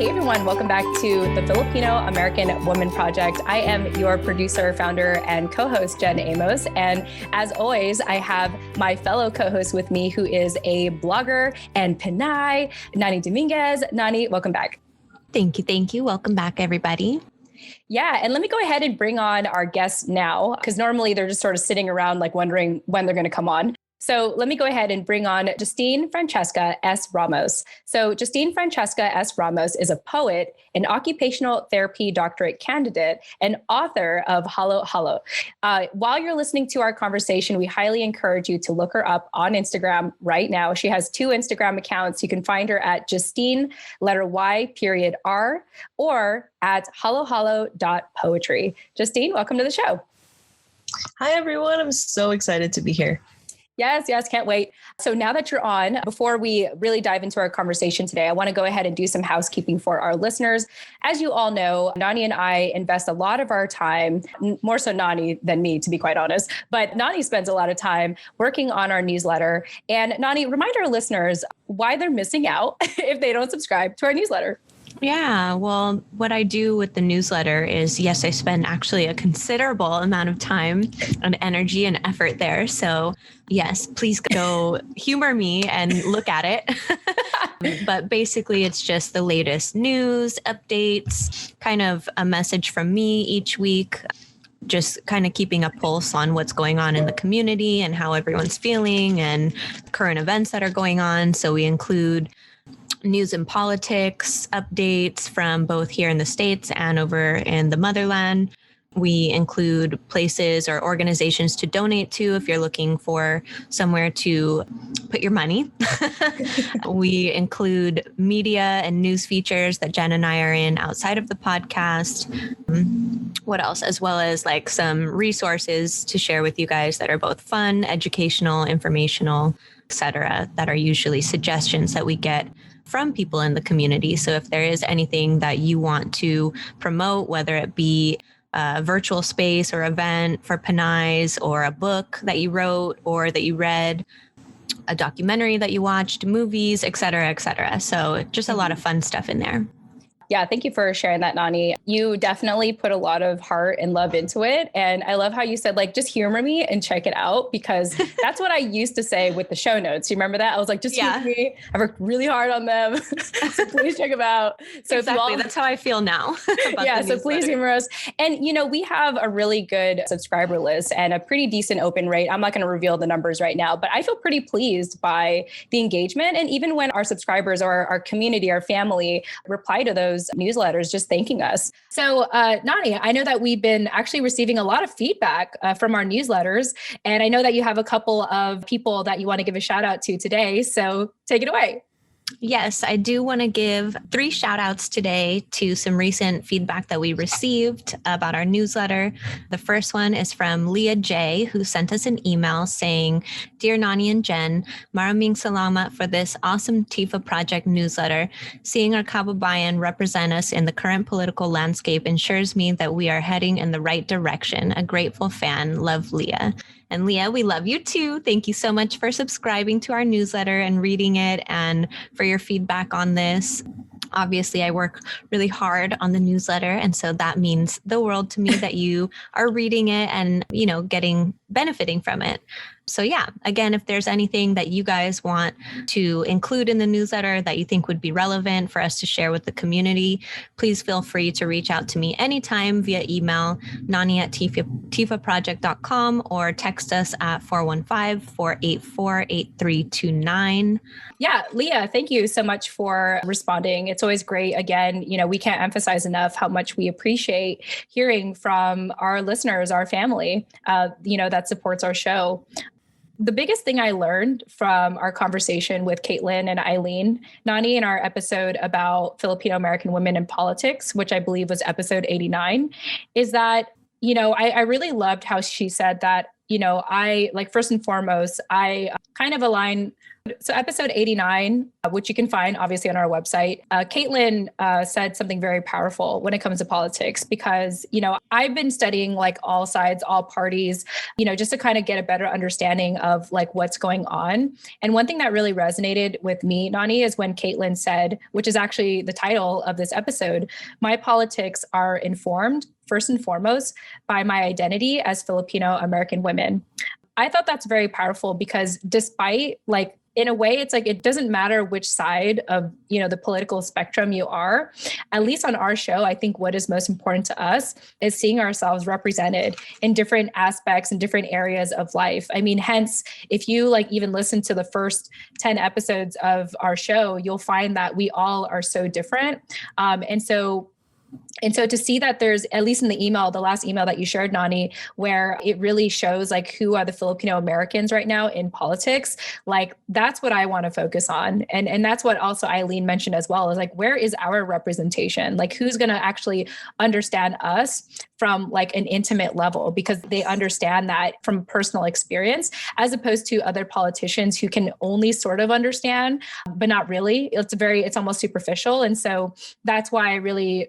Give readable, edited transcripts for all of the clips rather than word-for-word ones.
Hey everyone, welcome back to the Filipino American Women Project. I am your producer, founder, and co-host, Jen Amos. And as always, I have my fellow co-host with me, who is a blogger and Pinay, Nani Dominguez. Nani, welcome back. Thank you. Welcome back, everybody. Yeah, and let me go ahead and bring on our guests now, because normally they're just sort of sitting around like wondering when they're going to come on. So let me go ahead and bring on Justine Franchesca S. Ramos. So Justine Franchesca S. Ramos is a poet, an occupational therapy doctorate candidate, and author of Halo Halo. While you're listening to our conversation, we highly encourage you to look her up on Instagram right now. She has 2 Instagram accounts. You can find her at Justine, letter Y, period R, or at halohalo.poetry. Justine, welcome to the show. Hi, everyone. I'm so excited to be here. Yes, can't wait. So now that you're on, before we really dive into our conversation today, I want to go ahead and do some housekeeping for our listeners. As you all know, Nani and I invest a lot of our time, more so Nani than me, to be quite honest, but Nani spends a lot of time working on our newsletter. And Nani, remind our listeners why they're missing out if they don't subscribe to our newsletter. Yeah, well, what I do with the newsletter is, yes, I spend actually a considerable amount of time and energy and effort there. So yes, please go humor me and look at it. But basically, it's just the latest news, updates, kind of a message from me each week, just kind of keeping a pulse on what's going on in the community and how everyone's feeling and current events that are going on. So we include news and politics updates from both here in the States and over in the Motherland. We include places or organizations to donate to if you're looking for somewhere to put your money. We include media and news features that Jen and I are in outside of the podcast. What else? As well as like some resources to share with you guys that are both fun, educational, informational, etc., that are usually suggestions that we get from people in the community. So if there is anything that you want to promote, whether it be a virtual space or event for Pinay's, or a book that you wrote or that you read, a documentary that you watched, movies, et cetera, et cetera. So just a lot of fun stuff in there. Yeah, thank you for sharing that, Nani. You definitely put a lot of heart and love into it. And I love how you said, like, just humor me and check it out, because that's what I used to say with the show notes. You remember that? I was like, just humor me. I worked really hard on them. So please check them out. So exactly. That's how I feel now. Yeah. So please humor us. And, you know, we have a really good subscriber list and a pretty decent open rate. I'm not going to reveal the numbers right now, but I feel pretty pleased by the engagement. And even when our subscribers or our community, our family reply to those newsletters just thanking us. So Nani, I know that we've been actually receiving a lot of feedback from our newsletters. And I know that you have a couple of people that you want to give a shout out to today. So take it away. Yes, I do want to give 3 shout outs today to some recent feedback that we received about our newsletter. The first one is from Leah J, who sent us an email saying, "Dear Nani and Jen, maraming salamat for this awesome TFAW Project newsletter. Seeing our kababayan represent us in the current political landscape ensures me that we are heading in the right direction. A grateful fan. Love, Leah." And Leah, we love you too. Thank you so much for subscribing to our newsletter and reading it, and for your feedback on this. Obviously, I work really hard on the newsletter, and so that means the world to me that you are reading it and, you know, benefiting from it. So yeah, again, if there's anything that you guys want to include in the newsletter that you think would be relevant for us to share with the community, please feel free to reach out to me anytime via email, nani@tfawproject.com, or text us at 415-484-8329. Yeah, Leah, thank you so much for responding. It's always great. Again, you know, we can't emphasize enough how much we appreciate hearing from our listeners, our family, you know, that supports our show. The biggest thing I learned from our conversation with Caitlin and Eileen, Nani, in our episode about Filipino American women in politics, which I believe was episode 89, is that, you know, I really loved how she said that, I like first and foremost, I kind of align. So episode 89, which you can find obviously on our website, Caitlin said something very powerful when it comes to politics, because, I've been studying like all sides, all parties, just to kind of get a better understanding of like what's going on. And one thing that really resonated with me, Nani, is when Caitlin said, which is actually the title of this episode, my politics are informed first and foremost by my identity as Filipino American women. I thought that's very powerful because despite like, in a way, it's like, it doesn't matter which side of, the political spectrum you are, at least on our show, I think what is most important to us is seeing ourselves represented in different aspects and different areas of life. I mean, hence, if you like even listen to the first 10 episodes of our show, you'll find that we all are so different. And so to see that there's, at least in the email, the last email that you shared, Nani, where it really shows like who are the Filipino Americans right now in politics, like that's what I want to focus on. And that's what also Eileen mentioned as well, is like, where is our representation? Like who's going to actually understand us from like an intimate level, because they understand that from personal experience, as opposed to other politicians who can only sort of understand, but not really. It's almost superficial. And so that's why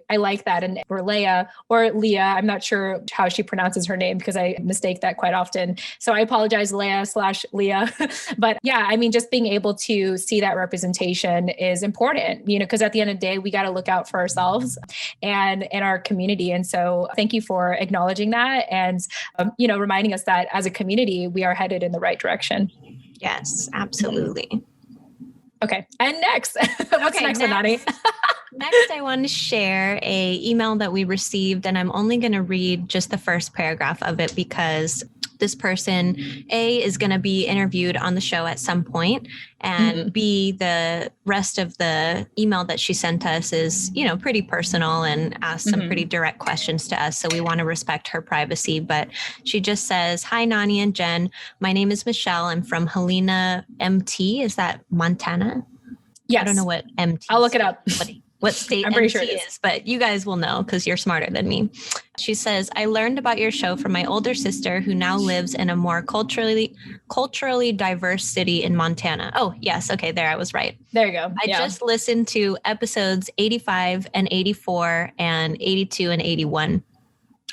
I like that. And or Leah, I'm not sure how she pronounces her name because I mistake that quite often. So I apologize, Leah/Leah. But yeah, I mean, just being able to see that representation is important, because at the end of the day, we got to look out for ourselves and our community. And so thank you for acknowledging that and, reminding us that as a community, we are headed in the right direction. Yes, absolutely. Okay. And next, what's next, Nani? Next, I want to share a email that we received, and I'm only going to read just the first paragraph of it because this person, A, is going to be interviewed on the show at some point, and B, the rest of the email that she sent us is, pretty personal and asked some pretty direct questions to us. So we want to respect her privacy. But she just says, "Hi, Nani and Jen. My name is Michelle. I'm from Helena, MT. Is that Montana?" Yes. I don't know what MT. I'll look it up. What state MT sure is, but you guys will know because you're smarter than me. She says, "I learned about your show from my older sister who now lives in a more culturally diverse city in Montana." Oh, yes. Okay, there, I was right. There you go. I just listened to episodes 85 and 84 and 82 and 81.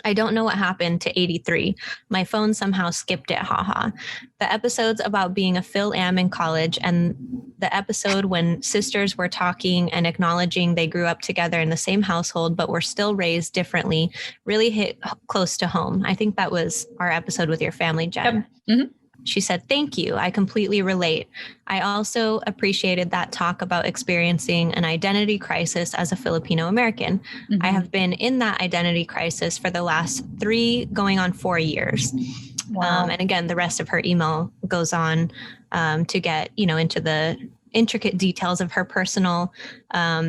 I don't know what happened to 83. My phone somehow skipped it, haha. The episodes about being a Fil-Am in college and the episode when sisters were talking and acknowledging they grew up together in the same household but were still raised differently really hit close to home. I think that was our episode with your family, Jen. Yep. Mm-hmm. She said, "Thank you. I completely relate. I also appreciated that talk about experiencing an identity crisis as a Filipino American. Mm-hmm. I have been in that identity crisis for the last 3 going on 4 years." Wow. And again, the rest of her email goes on to get, into the intricate details of her personal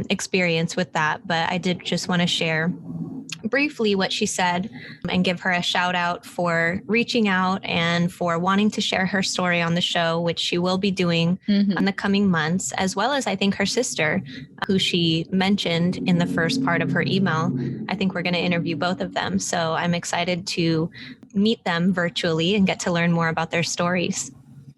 experience with that. But I did just want to share briefly what she said and give her a shout out for reaching out and for wanting to share her story on the show, which she will be doing in the coming months, as well as I think her sister, who she mentioned in the first part of her email. I think we're going to interview both of them. So I'm excited to meet them virtually and get to learn more about their stories.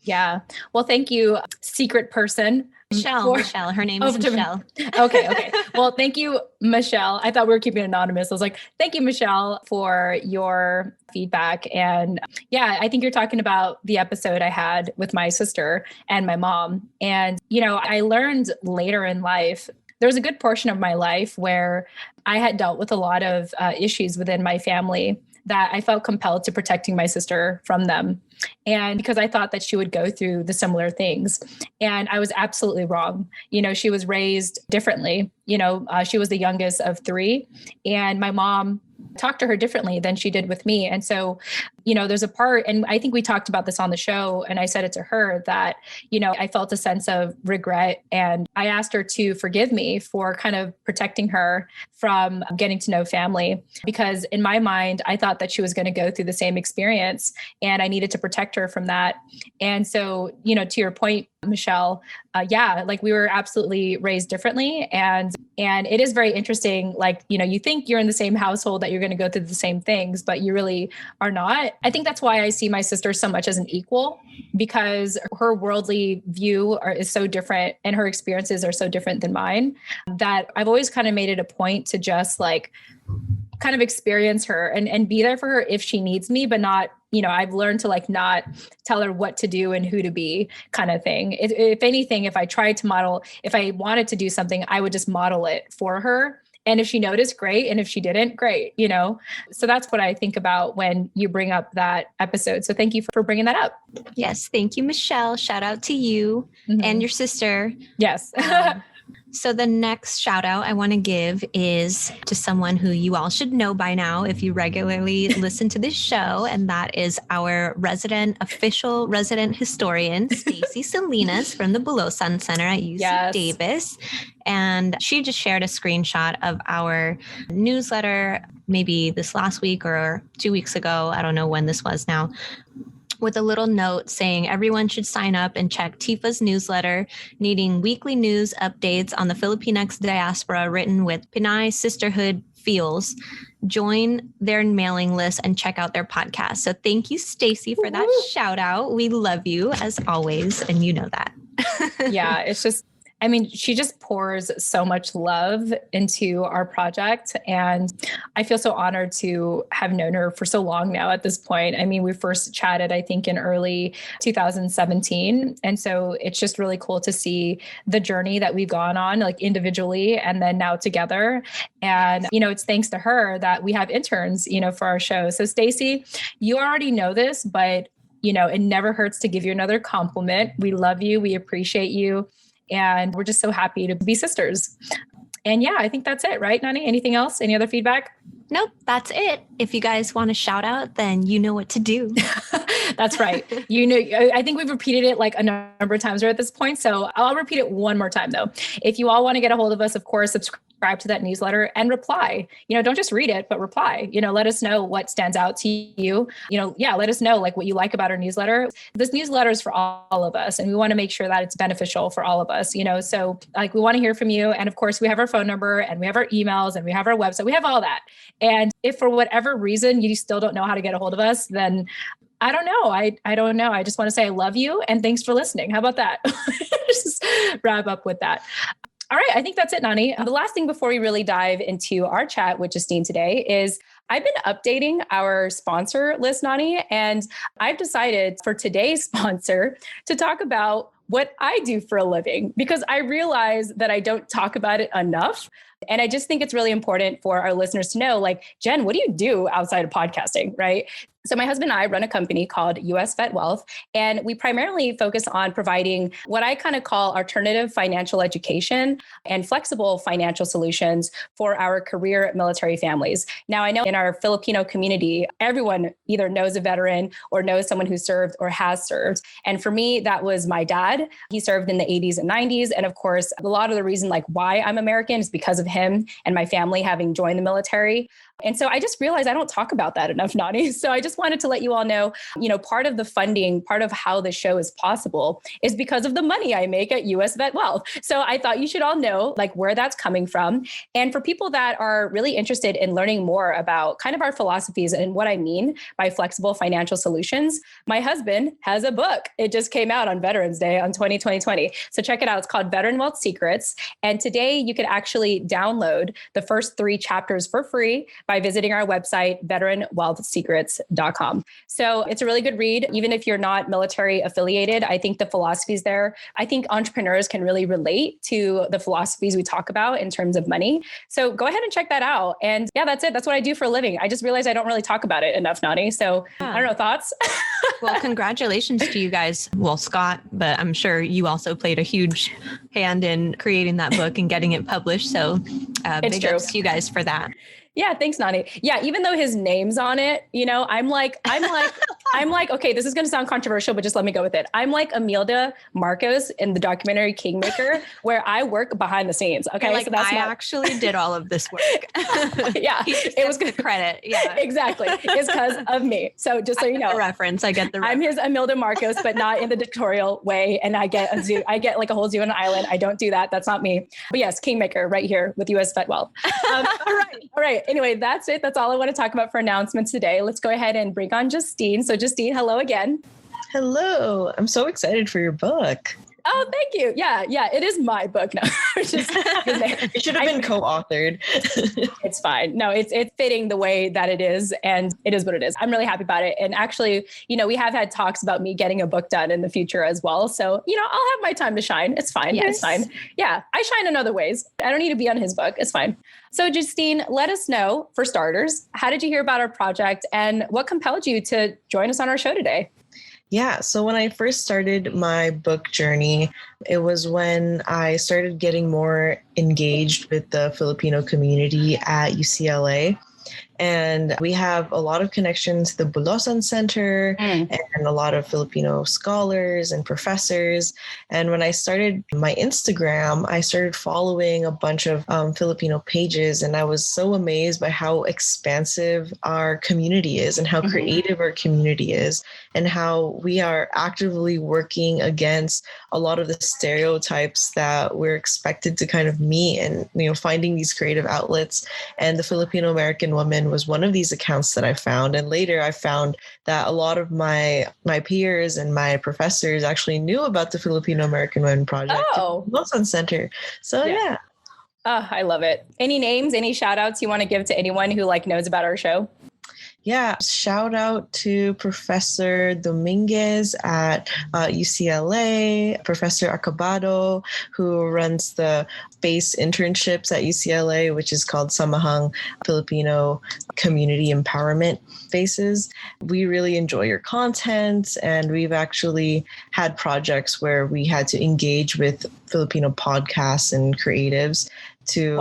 Yeah. Well, thank you, secret person. Michelle. Her name is Michelle. Okay. Well, thank you, Michelle. I thought we were keeping it anonymous. I was like, thank you, Michelle, for your feedback. And yeah, I think you're talking about the episode I had with my sister and my mom. And, I learned later in life, there was a good portion of my life where I had dealt with a lot of issues within my family that I felt compelled to protecting my sister from them. And because I thought that she would go through the similar things. And I was absolutely wrong. She was raised differently. She was the youngest of 3. And my mom talked to her differently than she did with me. And so, there's a part, and I think we talked about this on the show, and I said it to her that, I felt a sense of regret. And I asked her to forgive me for kind of protecting her from getting to know family, because in my mind, I thought that she was going to go through the same experience and I needed to protect her from that. And so, to your point, Michelle, like we were absolutely raised differently. And it is very interesting. Like, you think you're in the same household, that you're going to go through the same things, but you really are not. I think that's why I see my sister so much as an equal, because her worldly view is so different and her experiences are so different than mine, that I've always kind of made it a point to just like kind of experience her and be there for her if she needs me, but not, I've learned to like not tell her what to do and who to be kind of thing. If anything, if I wanted to do something, I would just model it for her. And if she noticed, great. And if she didn't, great. So that's what I think about when you bring up that episode. So thank you for bringing that up. Yes. Thank you, Michelle. Shout out to you and your sister. Yes. So the next shout out I want to give is to someone who you all should know by now if you regularly listen to this show, and that is our official resident historian, Stacey Salinas from the Below Sun Center at UC Davis. And she just shared a screenshot of our newsletter, maybe this last week or 2 weeks ago. I don't know when this was now, with a little note saying everyone should sign up and check TFAW's newsletter, needing weekly news updates on the Filipinx diaspora written with Pinay sisterhood feels. Join their mailing list and check out their podcast. So thank you, Stacey, for that shout out. We love you as always, and you know that. Yeah, it's just, she just pours so much love into our project. And I feel so honored to have known her for so long now at this point. We first chatted, I think, in early 2017. And so it's just really cool to see the journey that we've gone on, like individually and then now together. And, it's thanks to her that we have interns, for our show. So Stacey, you already know this, but, it never hurts to give you another compliment. We love you. We appreciate you. And we're just so happy to be sisters. And yeah, I think that's it, right, Nani? Anything else? Any other feedback? Nope, that's it. If you guys want to shout out, then you know what to do. That's right. I think we've repeated it like a number of times at this point. So I'll repeat it one more time though. If you all want to get a hold of us, of course, subscribe to that newsletter and reply. Don't just read it, but reply. Let us know what stands out to you. Let us know like what you like about our newsletter. This newsletter is for all of us, and we want to make sure that it's beneficial for all of us. So like we want to hear from you. And of course, we have our phone number and we have our emails and we have our website. We have all that. And if for whatever reason you still don't know how to get a hold of us, then I don't know. I don't know. I just want to say I love you and thanks for listening. How about that? Just wrap up with that. All right. I think that's it, Nani. The last thing before we really dive into our chat with Justine today is I've been updating our sponsor list, Nani, and I've decided for today's sponsor to talk about what I do for a living, because I realize that I don't talk about it enough. And I just think it's really important for our listeners to know, like, Jen, what do you do outside of podcasting, right? So my husband and I run a company called US Vet Wealth, and we primarily focus on providing what I kind of call alternative financial education and flexible financial solutions for our career military families. Now, I know in our Filipino community, everyone either knows a veteran or knows someone who served or has served. And for me, that was my dad. He served in the 80s and 90s. And of course, a lot of the reason like why I'm American is because of him and my family having joined the military. And so I just realized I don't talk about that enough, Nani. So I just wanted to let you all know, part of the funding, part of how the show is possible is because of the money I make at US Vet Wealth. So I thought you should all know like where that's coming from. And for people that are really interested in learning more about kind of our philosophies and what I mean by flexible financial solutions, my husband has a book. It just came out on Veterans Day on 2020. So check it out. It's called Veteran Wealth Secrets. And today you can actually download the first 3 chapters for free by visiting our website, veteranwealthsecrets.com. So it's a really good read. Even if you're not military affiliated, I think the philosophies there, I think entrepreneurs can really relate to the philosophies we talk about in terms of money. So go ahead and check that out. And yeah, that's it. That's what I do for a living. I just realized I don't really talk about it enough, Nani. So I don't know, thoughts? Well, congratulations to you guys. Well, Scott, but I'm sure you also played a huge hand in creating that book and getting it published. So big ups to you guys for that. Yeah, thanks, Nani. Yeah, even though his name's on it, I'm like, I'm like, okay, this is going to sound controversial, but just let me go with it. I'm like Imelda Marcos in the documentary Kingmaker, where I work behind the scenes. Okay. Like, so I actually did all of this work. Yeah. It was good credit. Yeah. Exactly. It's because of me. So just so you know. The reference. I get the reference. I'm his Imelda Marcos, but not in the dictatorial way. And I get a zoo. I get like a whole zoo on an island. I don't do that. That's not me. But yes, Kingmaker right here with US Vet Wealth. All right. Anyway, that's it. That's all I want to talk about for announcements today. Let's go ahead and bring on Justine. So Justine, hello again. Hello. I'm so excited for your book. Oh, thank you. Yeah. It is my book. No, it should have been co-authored. It's fine. No, it's fitting the way that it is. And it is what it is. I'm really happy about it. And actually, we have had talks about me getting a book done in the future as well. So, I'll have my time to shine. It's fine. Yes. It's fine. Yeah. I shine in other ways. I don't need to be on his book. It's fine. So Justine, let us know, for starters, how did you hear about our project and what compelled you to join us on our show today? Yeah. So when I first started my book journey, it was when I started getting more engaged with the Filipino community at UCLA. And we have a lot of connections to the Bulosan Center and a lot of Filipino scholars and professors. And when I started my Instagram, I started following a bunch of Filipino pages. And I was so amazed by how expansive our community is and how creative our community is and how we are actively working against a lot of the stereotypes that we're expected to kind of meet and, finding these creative outlets. And the Filipino American Woman was one of these accounts that I found. And later I found that a lot of my peers and my professors actually knew about the Filipino American Women Project. Oh, Bulosan Center. So yeah. Oh, I love it. Any names, any shout outs you want to give to anyone who knows about our show? Yeah, shout out to Professor Dominguez at UCLA, Professor Acabado, who runs the space internships at UCLA, which is called Samahang Filipino Community Empowerment Spaces. We really enjoy your content, and we've actually had projects where we had to engage with Filipino podcasts and creatives to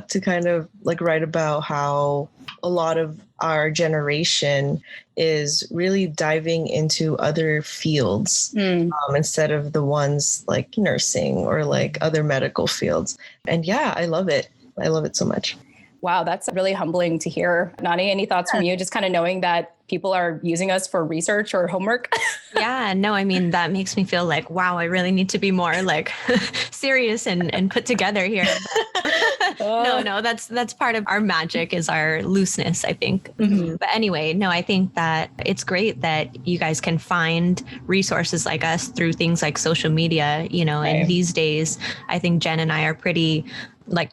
to kind of write about how a lot of our generation is really diving into other fields instead of the ones like nursing or other medical fields. And yeah, I love it. I love it so much. Wow, that's really humbling to hear. Nani, any thoughts from you? Just kind of knowing that people are using us for research or homework? Yeah, no, I mean, that makes me feel like, wow, I really need to be more serious and put together here. No, that's part of our magic is our looseness, I think. But anyway, no, I think that it's great that you guys can find resources like us through things like social media, and these days, I think Jen and I are pretty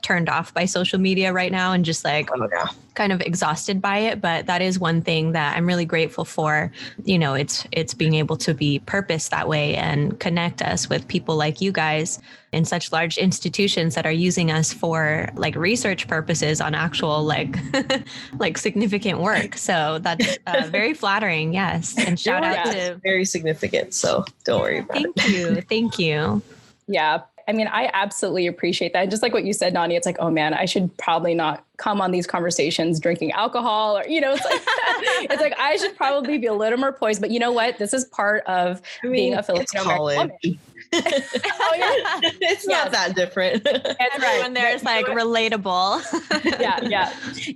turned off by social media right now and just kind of exhausted by it. But that is one thing that I'm really grateful for. It's being able to be purposed that way and connect us with people like you guys in such large institutions that are using us for research purposes on actual significant work. So that's very flattering. Yes. And shout out to very significant. So don't worry about it. Thank you. Yeah. I mean, I absolutely appreciate that. And just like what you said, Nani, it's oh man, I should probably not come on these conversations drinking alcohol or, it's I should probably be a little more poised, but you know what? This is part of being a Filipino American woman. Oh yeah, it's not that different. That's right. When there's relatable.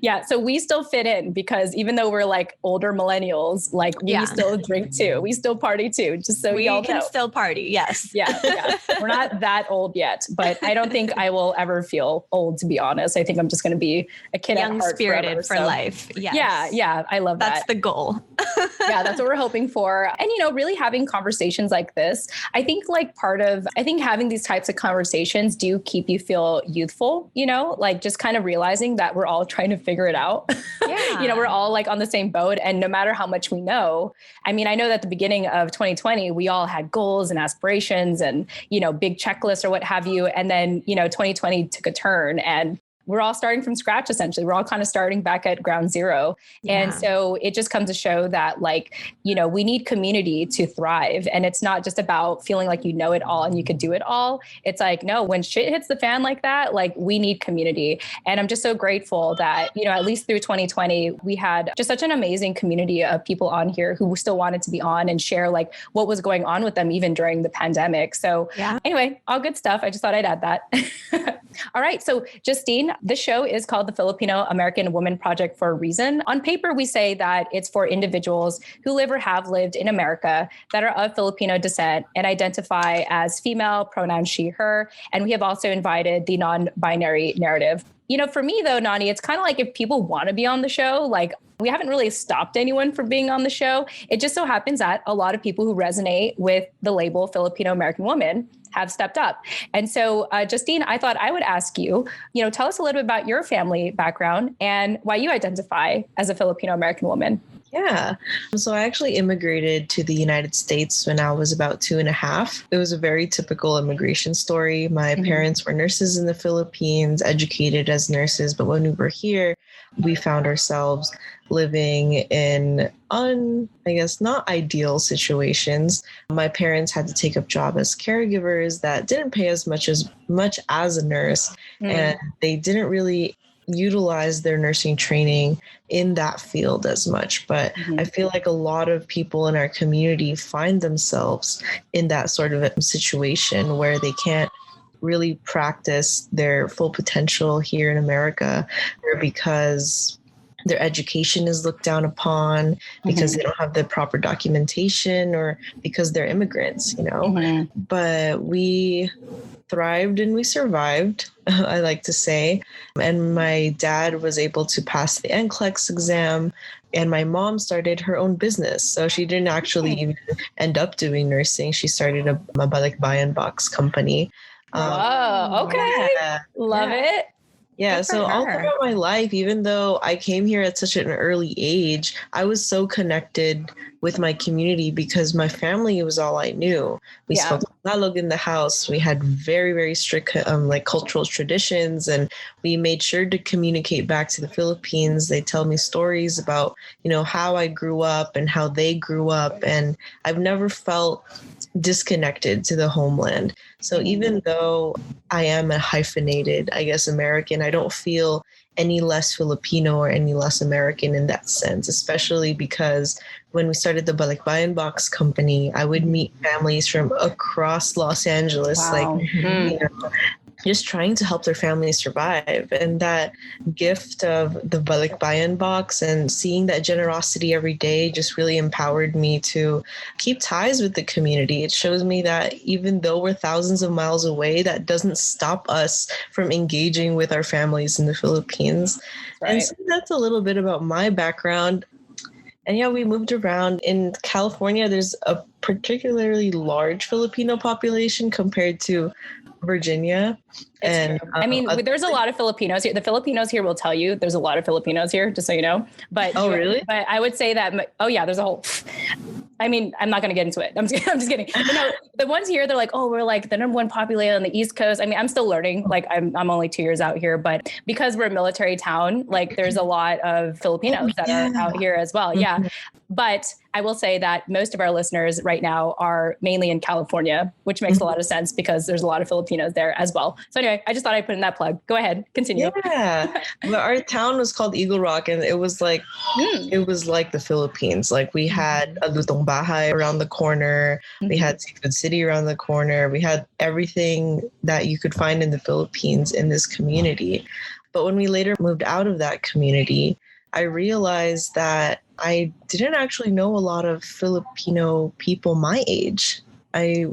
Yeah. So we still fit in because even though we're older millennials, we still drink too. We still party too. Just so y'all know. We can still party. Yes. Yeah. We're not that old yet, but I don't think I will ever feel old, to be honest. I think I'm just going to be a kid young at heart spirited for life. Yes. Yeah. I love that. That's the goal. Yeah, that's what we're hoping for. And, really having conversations like this, I think having these types of conversations do keep you feel youthful, just kind of realizing that we're all trying to figure it out. Yeah. We're all on the same boat. And no matter how much we know, I mean, I know that at the beginning of 2020, we all had goals and aspirations and, big checklists or what have you. And then, 2020 took a turn and we're all starting from scratch, essentially. We're all kind of starting back at ground zero. Yeah. And so it just comes to show that, like, you know, we need community to thrive. And it's not just about feeling like you know it all and you could do it all. It's like, no, when shit hits the fan like that, like, we need community. And I'm just so grateful that, you know, at least through 2020, we had just such an amazing community of people on here who still wanted to be on and share like what was going on with them even during the pandemic. So anyway, all good stuff. I just thought I'd add that. All right. So Justine, this show is called the Filipino American Women Project for a reason. On paper, we say that it's for individuals who live or have lived in America that are of Filipino descent and identify as female, pronouns she, her. And we have also invited the non-binary narrative. You know, for me though, Nani, it's kind of like if people want to be on the show, like, we haven't really stopped anyone from being on the show. It just so happens that a lot of people who resonate with the label Filipino American Woman have stepped up. And so, Justine, I thought I would ask you, you know, tell us a little bit about your family background and why you identify as a Filipino American woman. Yeah. So I actually immigrated to the United States when I was about 2.5. It was a very typical immigration story. My parents were nurses in the Philippines, educated as nurses. But when we were here, we found ourselves living in not ideal situations. My parents had to take up job as caregivers that didn't pay as much as a nurse. And they didn't really utilize their nursing training in that field as much. But I feel like a lot of people in our community find themselves in that sort of a situation where they can't really practice their full potential here in America, or because their education is looked down upon, because they don't have the proper documentation, or because they're immigrants, you know. But we thrived and we survived, I like to say. And my dad was able to pass the NCLEX exam, and my mom started her own business. So she didn't actually even end up doing nursing. She started a balikbayan box company. Whoa, okay. Love it. Yeah, so all throughout my life, even though I came here at such an early age, I was so connected with my community because my family was all I knew. We spoke Tagalog in the house. We had very, very strict cultural traditions, and we made sure to communicate back to the Philippines. They tell me stories about, you know, how I grew up and how they grew up, and I've never felt disconnected to the homeland. So even though I am a hyphenated, I guess, American, I don't feel any less Filipino or any less American in that sense, especially because when we started the Balikbayan Box Company, I would meet families from across Los Angeles, you know, just trying to help their families survive. And that gift of the Balikbayan Box and seeing that generosity every day just really empowered me to keep ties with the community. It shows me that even though we're thousands of miles away, that doesn't stop us from engaging with our families in the Philippines. Right. And so that's a little bit about my background. And yeah, we moved around. In California, there's a particularly large Filipino population compared to Virginia. It's true. I mean, there's a lot of Filipinos here. The Filipinos here will tell you there's a lot of Filipinos here, just so you know. But really? But I would say that, there's a whole, I mean, I'm not going to get into it. I'm just kidding. But no, the ones here, they're like, oh, we're like the number one populated on the East Coast. I mean, I'm still learning. Like I'm only 2 years out here, but because we're a military town, like there's a lot of Filipinos that are out here as well. Yeah. But I will say that most of our listeners right now are mainly in California, which makes a lot of sense because there's a lot of Filipinos there as well. So anyway, I just thought I'd put in that plug. Go ahead, continue. Yeah, but our town was called Eagle Rock, and it was like the Philippines. Like we had a lutong bahay around the corner, we had Seafood City around the corner, we had everything that you could find in the Philippines in this community. But when we later moved out of that community, I realized that I didn't actually know a lot of Filipino people my age. I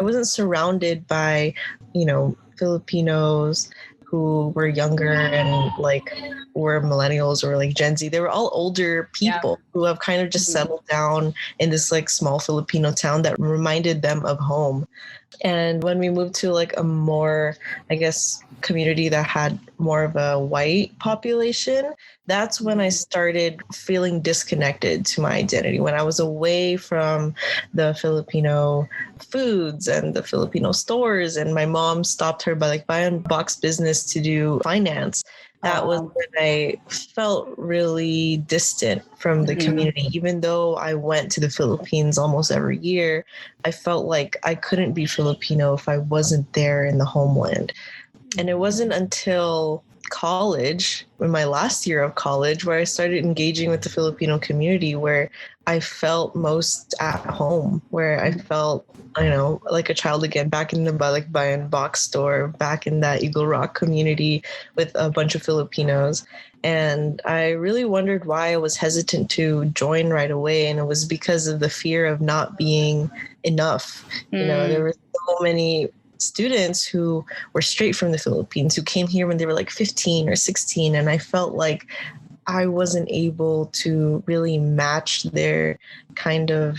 wasn't surrounded by, you know, Filipinos who were younger and like were millennials or like Gen Z. They were all older people who have kind of just settled down in this like small Filipino town that reminded them of home. And when we moved to like a more, I guess, community that had more of a white population, that's when I started feeling disconnected to my identity. When I was away from the Filipino foods and the Filipino stores, and my mom stopped her by like buying box business to do finance. That was when I felt really distant from the community. Even though I went to the Philippines almost every year, I felt like I couldn't be Filipino if I wasn't there in the homeland. And it wasn't until college, in my last year of college, where I started engaging with the Filipino community, where I felt most at home, where I felt, I know, like a child again, back in the like Bayan box store, back in that Eagle Rock community with a bunch of Filipinos. And I really wondered why I was hesitant to join right away. And it was because of the fear of not being enough. You know, there were so many students who were straight from the Philippines, who came here when they were like 15 or 16. And I felt like I wasn't able to really match the kind of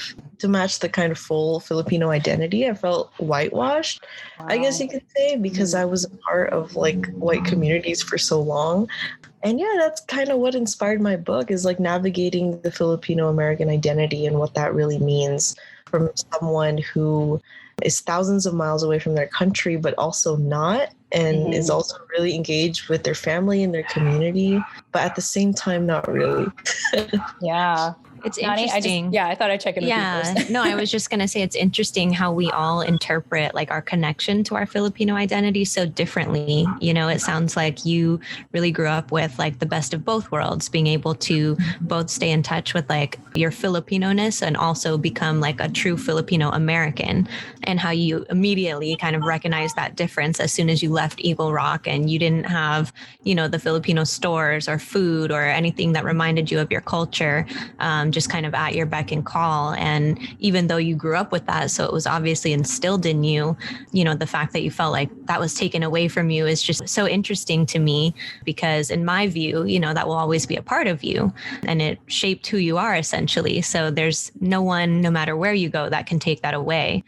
full Filipino identity. I felt whitewashed, I guess you could say, because I was a part of like white communities for so long. And yeah, that's kind of what inspired my book, is like navigating the Filipino American identity and what that really means from someone who is thousands of miles away from their country, but also not, and is also really engaged with their family and their community, but at the same time, not really. Yeah. It's Nani, interesting. I thought I'd check in with you first. No, I was just going to say it's interesting how we all interpret like our connection to our Filipino identity so differently. You know, it sounds like you really grew up with like the best of both worlds, being able to both stay in touch with like your Filipino-ness and also become like a true Filipino American, and how you immediately kind of recognize that difference as soon as you left Eagle Rock and you didn't have, you know, the Filipino stores or food or anything that reminded you of your culture. Just kind of at your beck and call. And even though you grew up with that, so it was obviously instilled in you, you know, the fact that you felt like that was taken away from you is just so interesting to me, because in my view, you know, that will always be a part of you and it shaped who you are essentially. So there's no one, no matter where you go, that can take that away.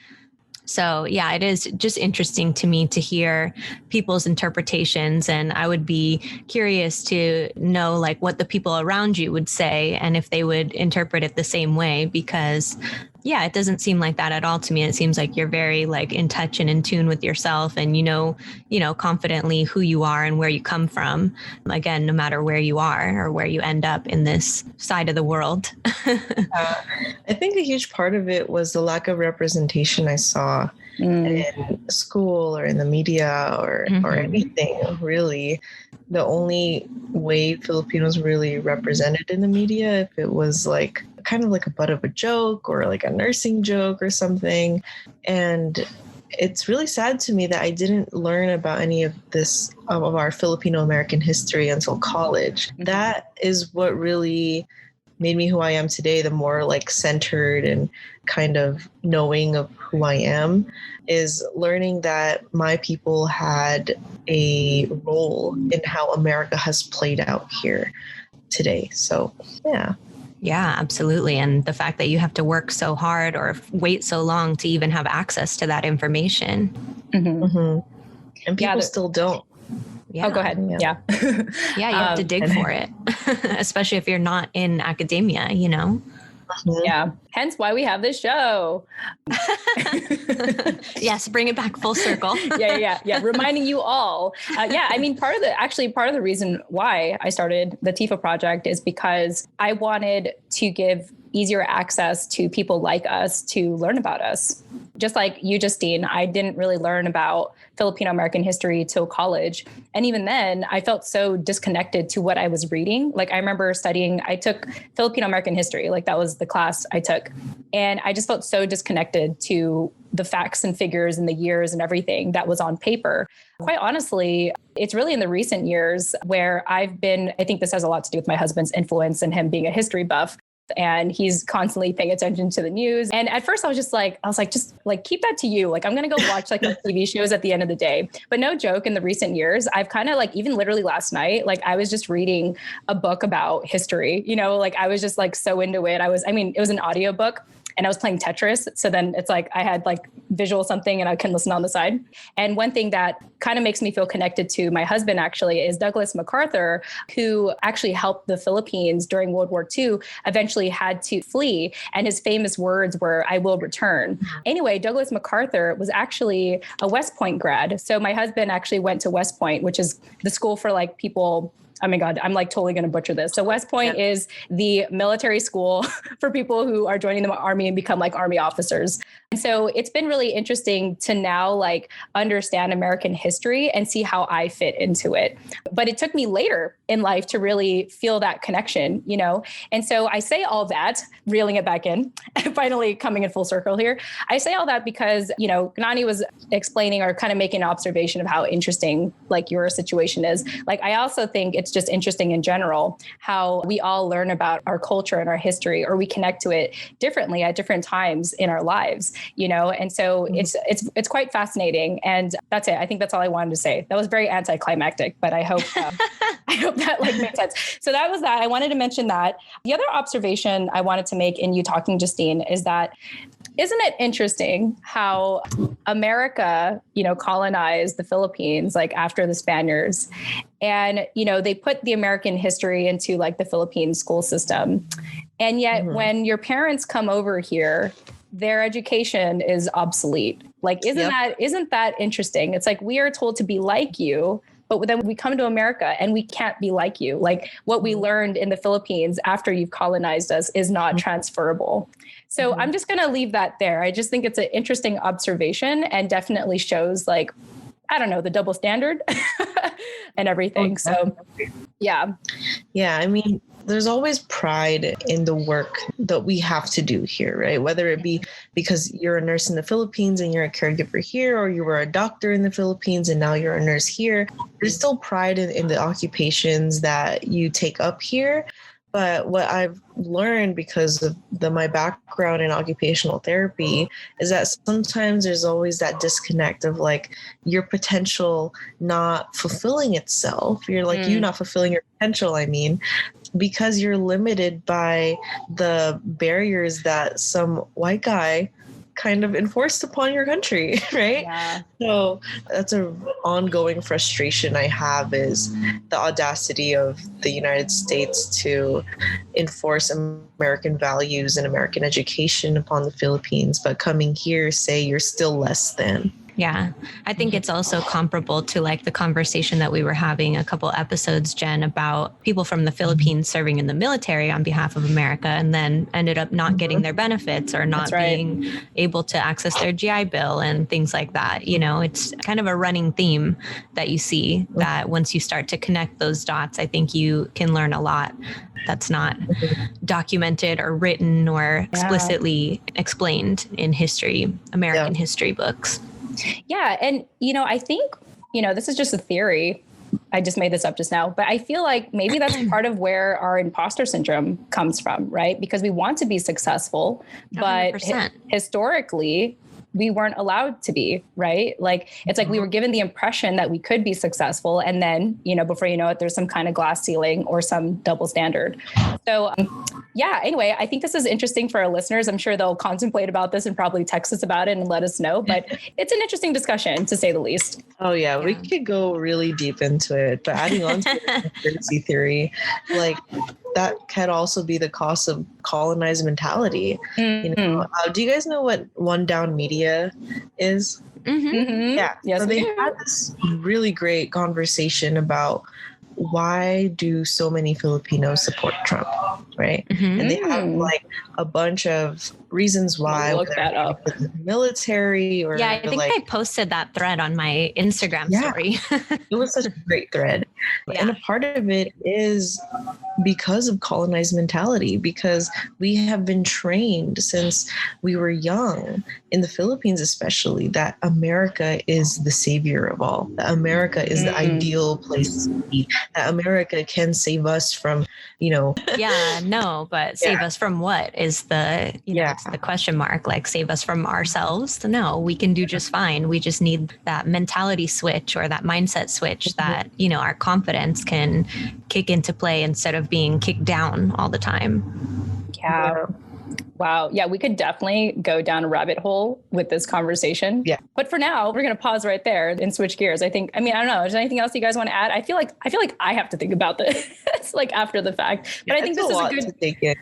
So yeah, it is just interesting to me to hear people's interpretations, and I would be curious to know like what the people around you would say and if they would interpret it the same way, because yeah, it doesn't seem like that at all to me. It seems like you're very like in touch and in tune with yourself, and you know, confidently who you are and where you come from. Again, no matter where you are or where you end up in this side of the world. I think a huge part of it was the lack of representation I saw in school or in the media or anything, really. The only way Filipinos really represented in the media, if it was like kind of like a butt of a joke or like a nursing joke or something. And it's really sad to me that I didn't learn about any of this, of our Filipino American history, until college. That is what really made me who I am today, the more like centered and kind of knowing of who I am, is learning that my people had a role in how America has played out here today. So, yeah. Yeah, absolutely. And the fact that you have to work so hard or wait so long to even have access to that information. And people still don't. Yeah. Oh, go ahead. Yeah. Yeah, you have to dig for it, especially if you're not in academia, you know? Yeah. Hence why we have this show. Yes. Bring it back full circle. Yeah. Reminding you all. I mean, part of the reason why I started the TFAW Project is because I wanted to give easier access to people like us to learn about us. Just like you, Justine, I didn't really learn about Filipino American history till college. And even then, I felt so disconnected to what I was reading. Like I remember I took Filipino American history, like that was the class I took. And I just felt so disconnected to the facts and figures and the years and everything that was on paper. Quite honestly, it's really in the recent years where I think this has a lot to do with my husband's influence and him being a history buff. and he's constantly paying attention to the news. And at first I was like, just like, keep that to you. Like, I'm going to go watch like my TV shows at the end of the day. But no joke, in the recent years, I've kind of like, even literally last night, like I was just reading a book about history, like I was just like so into it. It was an audiobook. And I was playing Tetris. So then it's like I had like visual something and I can listen on the side. And one thing that kind of makes me feel connected to my husband actually is Douglas MacArthur, who actually helped the Philippines during World War II, eventually had to flee. And his famous words were, "I will return." Anyway, Douglas MacArthur was actually a West Point grad. So my husband actually went to West Point, which is the school for like people. Oh my God, I'm like totally going to butcher this. So West Point is the military school for people who are joining the army and become like army officers. And so it's been really interesting to now like understand American history and see how I fit into it. But it took me later in life to really feel that connection, And so I say all that, reeling it back in, finally coming in full circle here. I say all that because, Gnani was explaining or kind of making an observation of how interesting like your situation is. Like, I also think it's just interesting in general how we all learn about our culture and our history, or we connect to it differently at different times in our lives, and so it's quite fascinating. And that's it. I think that's all I wanted to say. That was very anticlimactic, but I hope that like made sense. So that was that. I wanted to mention that. The other observation I wanted to make in you talking, Justine, is that isn't it interesting how America, colonized the Philippines like after the Spaniards, and they put the American history into like the Philippine school system, and yet when your parents come over here, their education is obsolete. Like, isn't that interesting? It's like we are told to be like you, but then we come to America and we can't be like you. Like what we learned in the Philippines after you've colonized us is not transferable. So I'm just going to leave that there. I just think it's an interesting observation and definitely shows like, I don't know, the double standard and everything. So yeah. Yeah. I mean, there's always pride in the work that we have to do here, right? Whether it be because you're a nurse in the Philippines and you're a caregiver here, or you were a doctor in the Philippines and now you're a nurse here. There's still pride in the occupations that you take up here. But what I've learned because of my background in occupational therapy is that sometimes there's always that disconnect of like your potential not fulfilling itself. You're like, you not fulfilling your potential, because you're limited by the barriers that some white guy kind of enforced upon your country, right? Yeah. So that's an ongoing frustration I have, is the audacity of the United States to enforce American values and American education upon the Philippines, but coming here say you're still less than. Yeah, I think it's also comparable to like the conversation that we were having a couple episodes, Jen, about people from the Philippines serving in the military on behalf of America and then ended up not getting their benefits or not being able to access their GI Bill and things like that. It's kind of a running theme that you see that once you start to connect those dots, I think you can learn a lot that's not documented or written or explicitly explained in American history books. Yeah. And, I think, this is just a theory. I just made this up just now, but I feel like maybe that's part of where our imposter syndrome comes from, right? Because we want to be successful, but historically, we weren't allowed to be, right? Like, it's like we were given the impression that we could be successful. And then, before you know it, there's some kind of glass ceiling or some double standard. So anyway, I think this is interesting for our listeners. I'm sure they'll contemplate about this and probably text us about it and let us know, but it's an interesting discussion to say the least. Oh yeah, we could go really deep into it, but adding on to the conspiracy theory, like that could also be the cost of colonized mentality. Do you guys know what One Down Media is? Yeah. Yes, so they had this really great conversation about why do so many Filipinos support Trump, right? And they have like a bunch of reasons why. Look that up. Military or I think I posted that thread on my Instagram story. It was such a great thread. And a part of it is because of colonized mentality, because we have been trained since we were young, in the Philippines especially, that America is the savior of all, that America is the ideal place to be, that America can save us from, Yeah, no, but save us from what is the, it's the question mark, like save us from ourselves? No, we can do just fine. We just need that mentality switch or that mindset switch that, our confidence can kick into play instead of being kicked down all the time. Yeah. Wow. Yeah, we could definitely go down a rabbit hole with this conversation. Yeah. But for now, we're going to pause right there and switch gears. I don't know. Is there anything else you guys want to add? I feel like I have to think about this like after the fact. But I think this is a good to take in.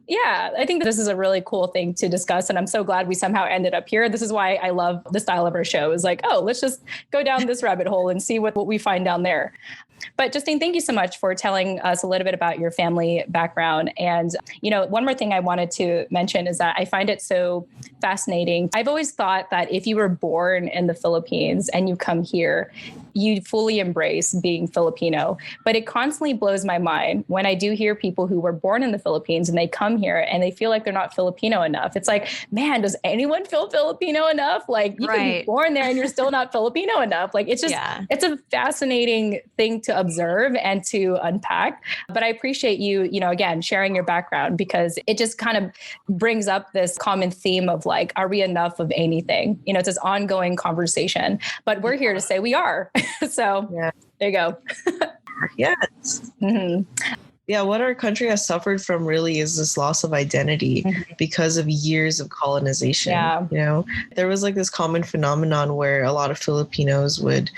Yeah, I think this is a really cool thing to discuss. And I'm so glad we somehow ended up here. This is why I love the style of our show, is like, oh, let's just go down this rabbit hole and see what we find down there. But Justine, thank you so much for telling us a little bit about your family background. And, one more thing I wanted to mention is that I find it so fascinating. I've always thought that if you were born in the Philippines and you come here, you fully embrace being Filipino. But it constantly blows my mind when I do hear people who were born in the Philippines and they come here and they feel like they're not Filipino enough. It's like, man, does anyone feel Filipino enough? Like you can be born there and you're still not Filipino enough. Like it's just, it's a fascinating thing to observe and to unpack. But I appreciate you, again, sharing your background, because it just kind of brings up this common theme of like, are we enough of anything? It's this ongoing conversation, but we're here to say we are. So there you go. Yes. Mm-hmm. Yeah, what our country has suffered from really is this loss of identity because of years of colonization. Yeah. There was like this common phenomenon where a lot of Filipinos would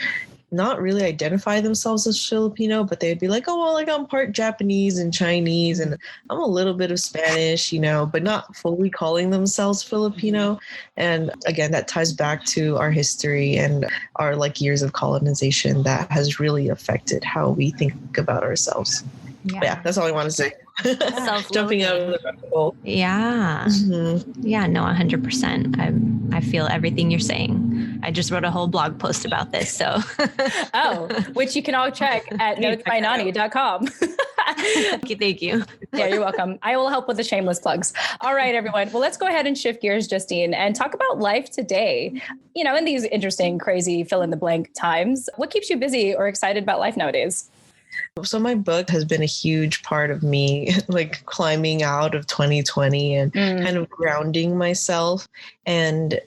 not really identify themselves as Filipino, but they'd be like, oh, well, like I'm part Japanese and Chinese and I'm a little bit of Spanish, but not fully calling themselves Filipino. And again, that ties back to our history and our like years of colonization that has really affected how we think about ourselves. Yeah, that's all I want to say. Jumping out of the rabbit hole. Yeah. Mm-hmm. Yeah, no, 100%. I feel everything you're saying. I just wrote a whole blog post about this. So, which you can all check at notesbynani.com. Thank you. Yeah, you're welcome. I will help with the shameless plugs. All right, everyone. Well, let's go ahead and shift gears, Justine, and talk about life today. In these interesting, crazy fill in the blank times, what keeps you busy or excited about life nowadays? So my book has been a huge part of me, like climbing out of 2020 and kind of grounding myself and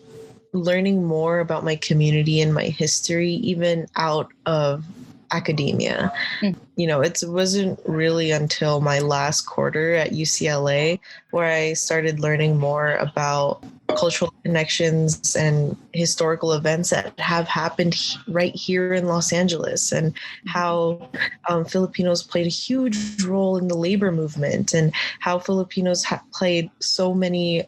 learning more about my community and my history, even out of academia. It wasn't really until my last quarter at UCLA where I started learning more about cultural connections and historical events that have happened right here in Los Angeles, and how Filipinos played a huge role in the labor movement, and how Filipinos played so many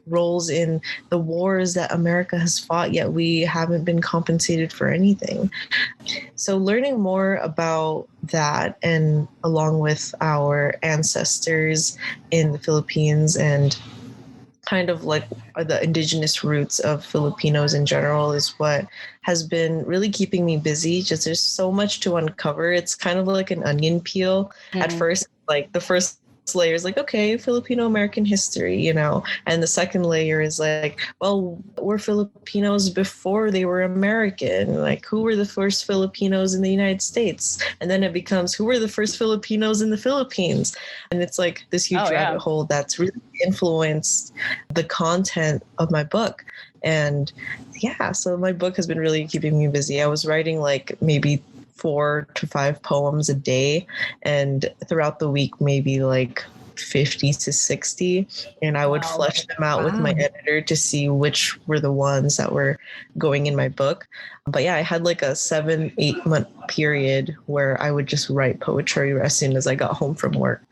roles in the wars that America has fought, yet we haven't been compensated for anything. So learning more about that, and along with our ancestors in the Philippines and kind of like the indigenous roots of Filipinos in general, is what has been really keeping me busy. Just there's so much to uncover. It's kind of like an onion peel. At first, like the first layer is like, okay, Filipino American history, and the second layer is like, well, we're Filipinos before they were American. Like, who were the first Filipinos in the United States? And then it becomes, who were the first Filipinos in the Philippines? And it's like this huge rabbit hole that's really influenced the content of my book. And so my book has been really keeping me busy. I was writing like maybe 4 to 5 poems a day, and throughout the week maybe like 50 to 60, and I would flesh them out with my editor to see which were the ones that were going in my book. But I had like a 7-8 month period where I would just write poetry as soon as I got home from work.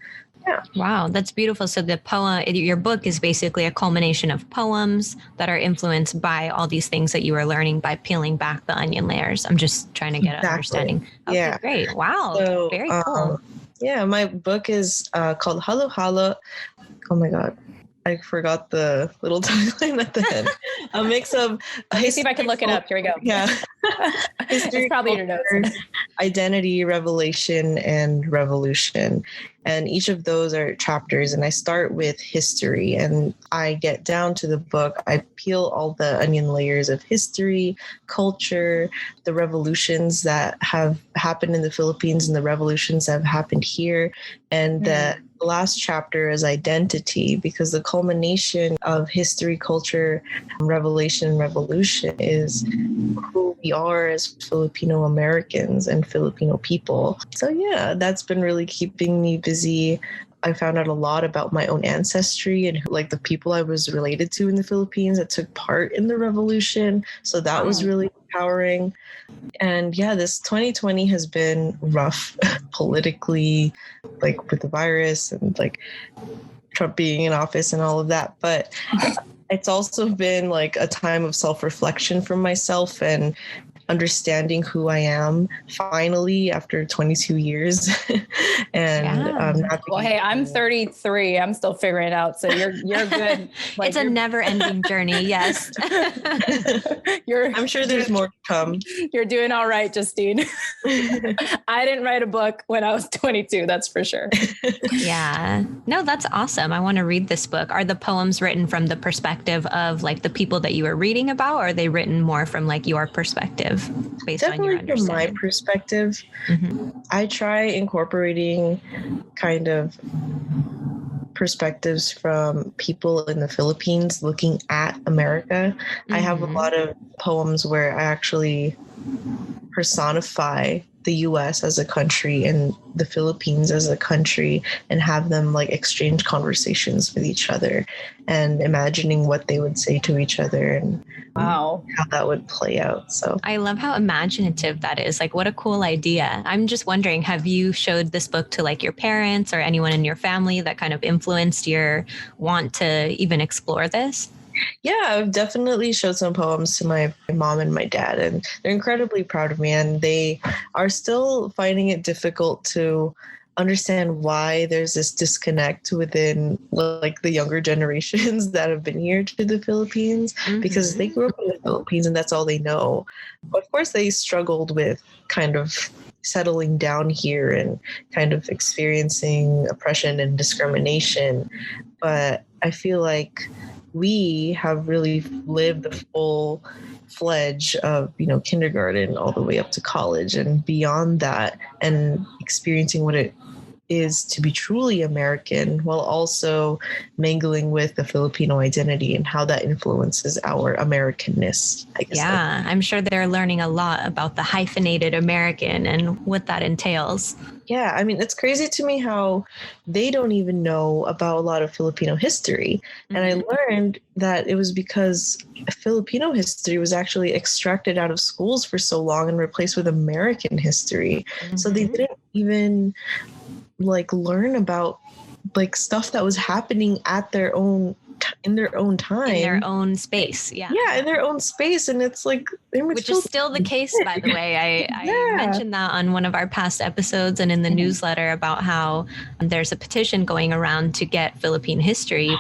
Yeah. Wow, that's beautiful. So the poem, your book is basically a culmination of poems that are influenced by all these things that you were learning by peeling back the onion layers. I'm just trying to get an understanding. Okay, great. Wow, so, very cool. My book is called Halo Halo. Oh my God, I forgot the little tagline at the end. A mix of. Let me see if I can look it up. Here we go. Yeah. It's probably in your notes. identity, revelation, and revolution. And each of those are chapters. And I start with history and I get down to the book. I peel all the onion layers of history, culture, the revolutions that have happened in the Philippines and the revolutions that have happened here. And the last chapter is identity, because the culmination of history, culture, revelation, and revolution is who we are as Filipino Americans and Filipino people. So yeah, that's been really keeping me busy. I found out a lot about my own ancestry and like the people I was related to in the Philippines that took part in the revolution. So that was really empowering. And yeah, this 2020 has been rough politically, like with the virus and like Trump being in office and all of that. But it's also been like a time of self-reflection for myself and understanding who I am finally after 22 years. And well, hey, I'm 33. I'm still figuring it out. So you're good. Like, it's a never-ending journey. Yes. I'm sure there's more to come. You're doing all right, Justine. I didn't write a book when I was 22. That's for sure. Yeah. No, that's awesome. I want to read this book. Are the poems written from the perspective of like the people that you were reading about, or are they written more from like your perspective? Based Definitely on your from my perspective. I try incorporating kind of perspectives from people in the Philippines looking at America. I have a lot of poems where I actually personify the US as a country and the Philippines as a country and have them like exchange conversations with each other and imagining what they would say to each other and how that would play out. So I love how imaginative that is. Like, what a cool idea. I'm just wondering, have you showed this book to like your parents or anyone in your family that kind of influenced your want to even explore this? Yeah, I've definitely showed some poems to my mom and my dad, and they're incredibly proud of me. And they are still finding it difficult to understand why there's this disconnect within like the younger generations that have been here to the Philippines, because they grew up in the Philippines and that's all they know. But of course, they struggled with kind of settling down here and kind of experiencing oppression and discrimination. But I feel like we have really lived the full fledged of, kindergarten all the way up to college and beyond that, and experiencing what it is to be truly American while also mingling with the Filipino identity and how that influences our Americanness. Yeah, I'm sure they're learning a lot about the hyphenated American and what that entails. Yeah, I mean, it's crazy to me how they don't even know about a lot of Filipino history. And I learned that it was because Filipino history was actually extracted out of schools for so long and replaced with American history. So they didn't even learn about stuff that was happening at their own in their own time, in their own space. Yeah, in their own space. And it's which is still the case, by the way. I mentioned that on one of our past episodes and in the newsletter about how there's a petition going around to get Philippine history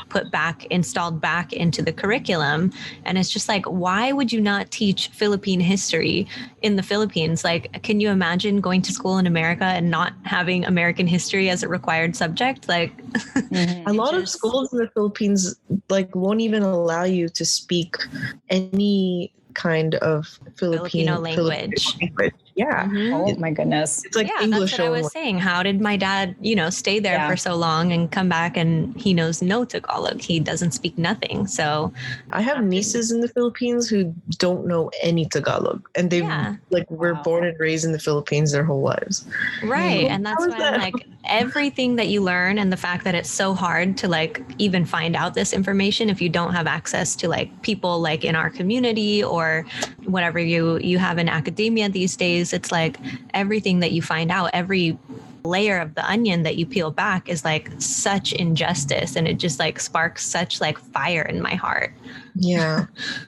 installed back into the curriculum. And it's just like, why would you not teach Philippine history in the Philippines? Like, can you imagine going to school in America and not having American history as a required subject? Like, a lot of schools in the Philippines won't even allow you to speak any kind of Filipino language. Yeah. Oh my goodness. It's English. That's what I was saying. How did my dad, stay there for so long and come back and he knows no Tagalog? He doesn't speak nothing. So I have nieces in the Philippines who don't know any Tagalog, and they were born and raised in the Philippines their whole lives. Right. And that's why I'm like, everything that you learn and the fact that it's so hard to even find out this information if you don't have access to people in our community or whatever you have in academia these days. It's everything that you find out, every layer of the onion that you peel back is such injustice, and it just sparks such fire in my heart. Yeah.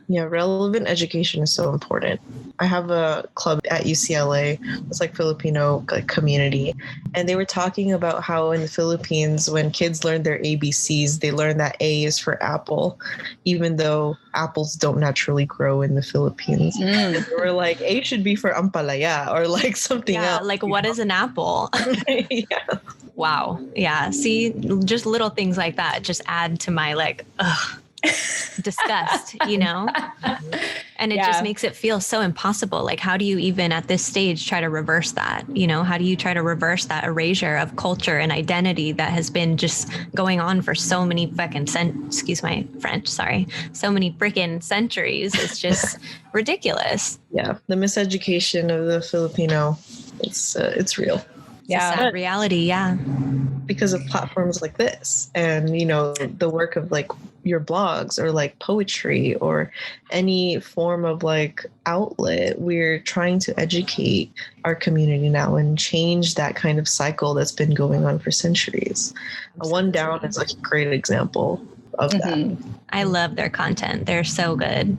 Relevant education is so important. I have a club at UCLA. It's like Filipino community. And they were talking about how in the Philippines, when kids learn their ABCs, they learn that A is for apple, even though apples don't naturally grow in the Philippines. And they were like, A should be for ampalaya or like something else. Like what is an apple? Yeah. Wow. Yeah. See, just little things like that just add to my disgust, and it just makes it feel so impossible. Like, how do you even at this stage try to reverse that? How do you try to reverse that erasure of culture and identity that has been just going on for so many excuse my French, sorry, so many freaking centuries? It's just ridiculous. Yeah. The miseducation of the Filipino, it's real. It's a sad reality. Yeah. Because of platforms like this and, the work of like your blogs or like poetry or any form of like outlet, we're trying to educate our community now and change that kind of cycle that's been going on for centuries. One Down is like a great example of that. I love their content. They're so good.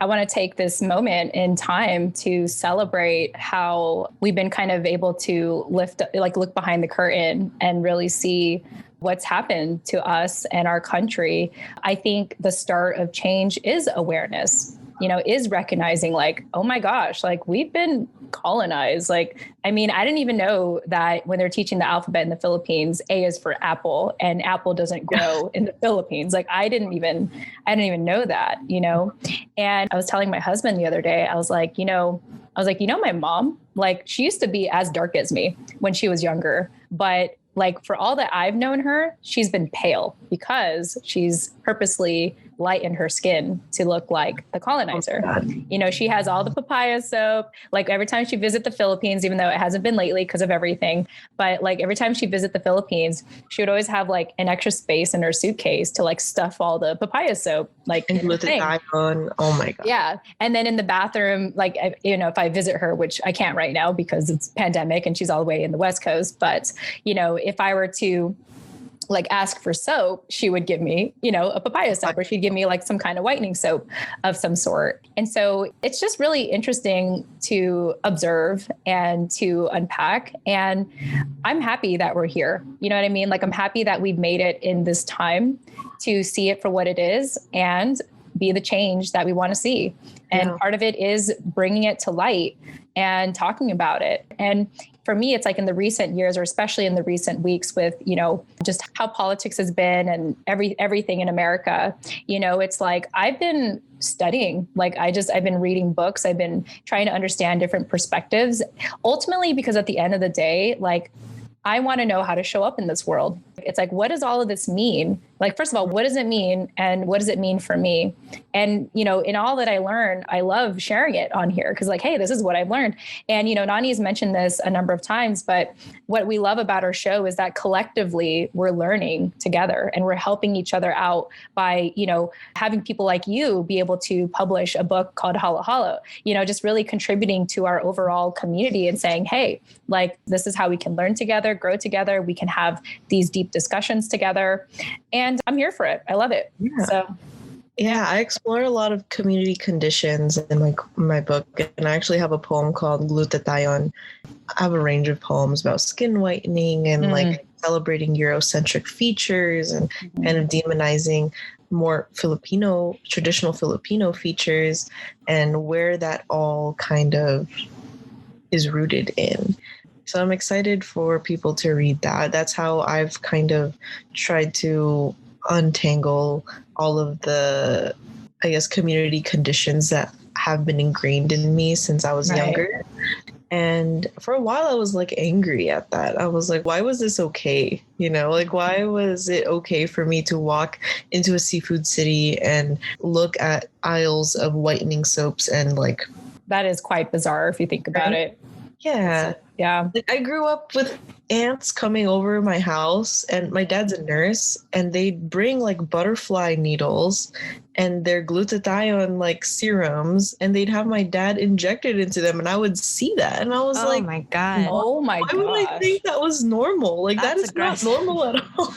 I want to take this moment in time to celebrate how we've been kind of able to look behind the curtain and really see what's happened to us and our country. I think the start of change is awareness, is recognizing like, oh my gosh, like we've been colonized. Like, I mean, I didn't even know that when they're teaching the alphabet in the Philippines, A is for apple and apple doesn't grow in the Philippines. Like I didn't even know that, and I was telling my husband the other day, I was like, my mom, like she used to be as dark as me when she was younger, but like for all that I've known her, she's been pale because she's purposely lightened her skin to look like the colonizer. She has all the papaya soap. Like every time she visits the Philippines, even though it hasn't been lately because of everything, but like every time she visits the Philippines, she would always have like an extra space in her suitcase to like stuff all the papaya soap. Like and with the iPhone. Oh my God. Yeah. And then in the bathroom, like, if I visit her, which I can't right now because it's pandemic and she's all the way in the West Coast, but if I were to like ask for soap, she would give me, a papaya soap, or she'd give me like some kind of whitening soap of some sort. And so it's just really interesting to observe and to unpack. And I'm happy that we're here. You know what I mean? Like, I'm happy that we've made it in this time to see it for what it is and be the change that we want to see. And part of it is bringing it to light and talking about it. And for me, it's like in the recent years, or especially in the recent weeks with, just how politics has been and everything in America, it's like I've been studying, like I've been reading books. I've been trying to understand different perspectives, ultimately, because at the end of the day, like I want to know how to show up in this world. It's like, what does all of this mean? Like, first of all, what does it mean? And what does it mean for me? And, in all that I learn, I love sharing it on here because like, hey, this is what I've learned. And, Nani has mentioned this a number of times, but what we love about our show is that collectively we're learning together and we're helping each other out by, having people like you be able to publish a book called Halo Halo, just really contributing to our overall community and saying, hey, like, this is how we can learn together, grow together. We can have these deep discussions together. And I'm here for it. I love it. Yeah. So. Yeah, I explore a lot of community conditions in my book, and I actually have a poem called Glutatayon. I have a range of poems about skin whitening and like celebrating Eurocentric features and kind of demonizing more traditional Filipino features and where that all kind of is rooted in. So I'm excited for people to read that. That's how I've kind of tried to untangle all of the, I guess, community conditions that have been ingrained in me since I was younger. And for a while I was like angry at that. I was like, why was this okay? Why was it okay for me to walk into a seafood city and look at aisles of whitening soaps and like... That is quite bizarre if you think about it. Yeah. Yeah. Like I grew up with aunts coming over my house, and my dad's a nurse, and they'd bring like butterfly needles and their glutathione like serums, and they'd have my dad injected into them, and I would see that, and I was Oh like, my God. Oh my why would I gosh. think that was normal? Like that That's is not aggressive. normal at all.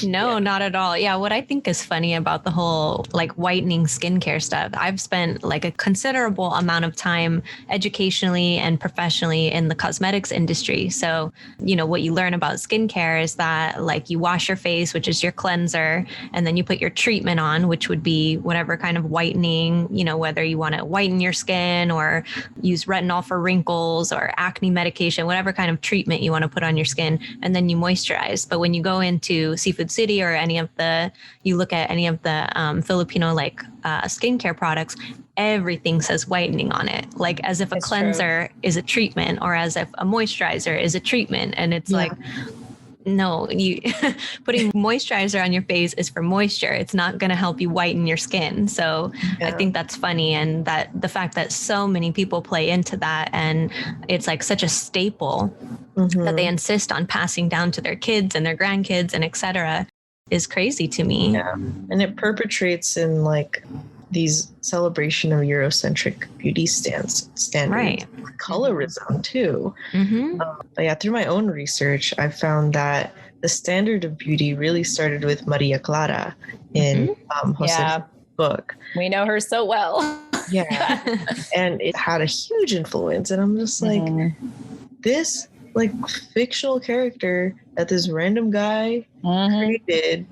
No, not at all. Yeah, what I think is funny about the whole like whitening skincare stuff, I've spent like a considerable amount of time educationally and professionally in the cosmetics industry. So, what you learn about skincare is that like you wash your face, which is your cleanser, and then you put your treatment on, which would be whatever kind of whitening, whether you want to whiten your skin or use retinol for wrinkles or acne medication, whatever kind of treatment you want to put on your skin, and then you moisturize. But when you go into Seafood City or you look at any of the Filipino like skincare products, everything says whitening on it, like as if a It's cleanser is a treatment or as if a moisturizer is a treatment. And it's like, no, you putting moisturizer on your face is for moisture. It's not going to help you whiten your skin. So I think that's funny. And that the fact that so many people play into that, and it's like such a staple that they insist on passing down to their kids and their grandkids and et cetera, is crazy to me. Yeah. And it perpetrates in like these celebration of Eurocentric beauty standards, Right. colorism too. But yeah, through my own research, I found that the standard of beauty really started with Maria Clara in Jose's book. We know her so well. Yeah. And it had a huge influence. And I'm just like, this like fictional character that this random guy created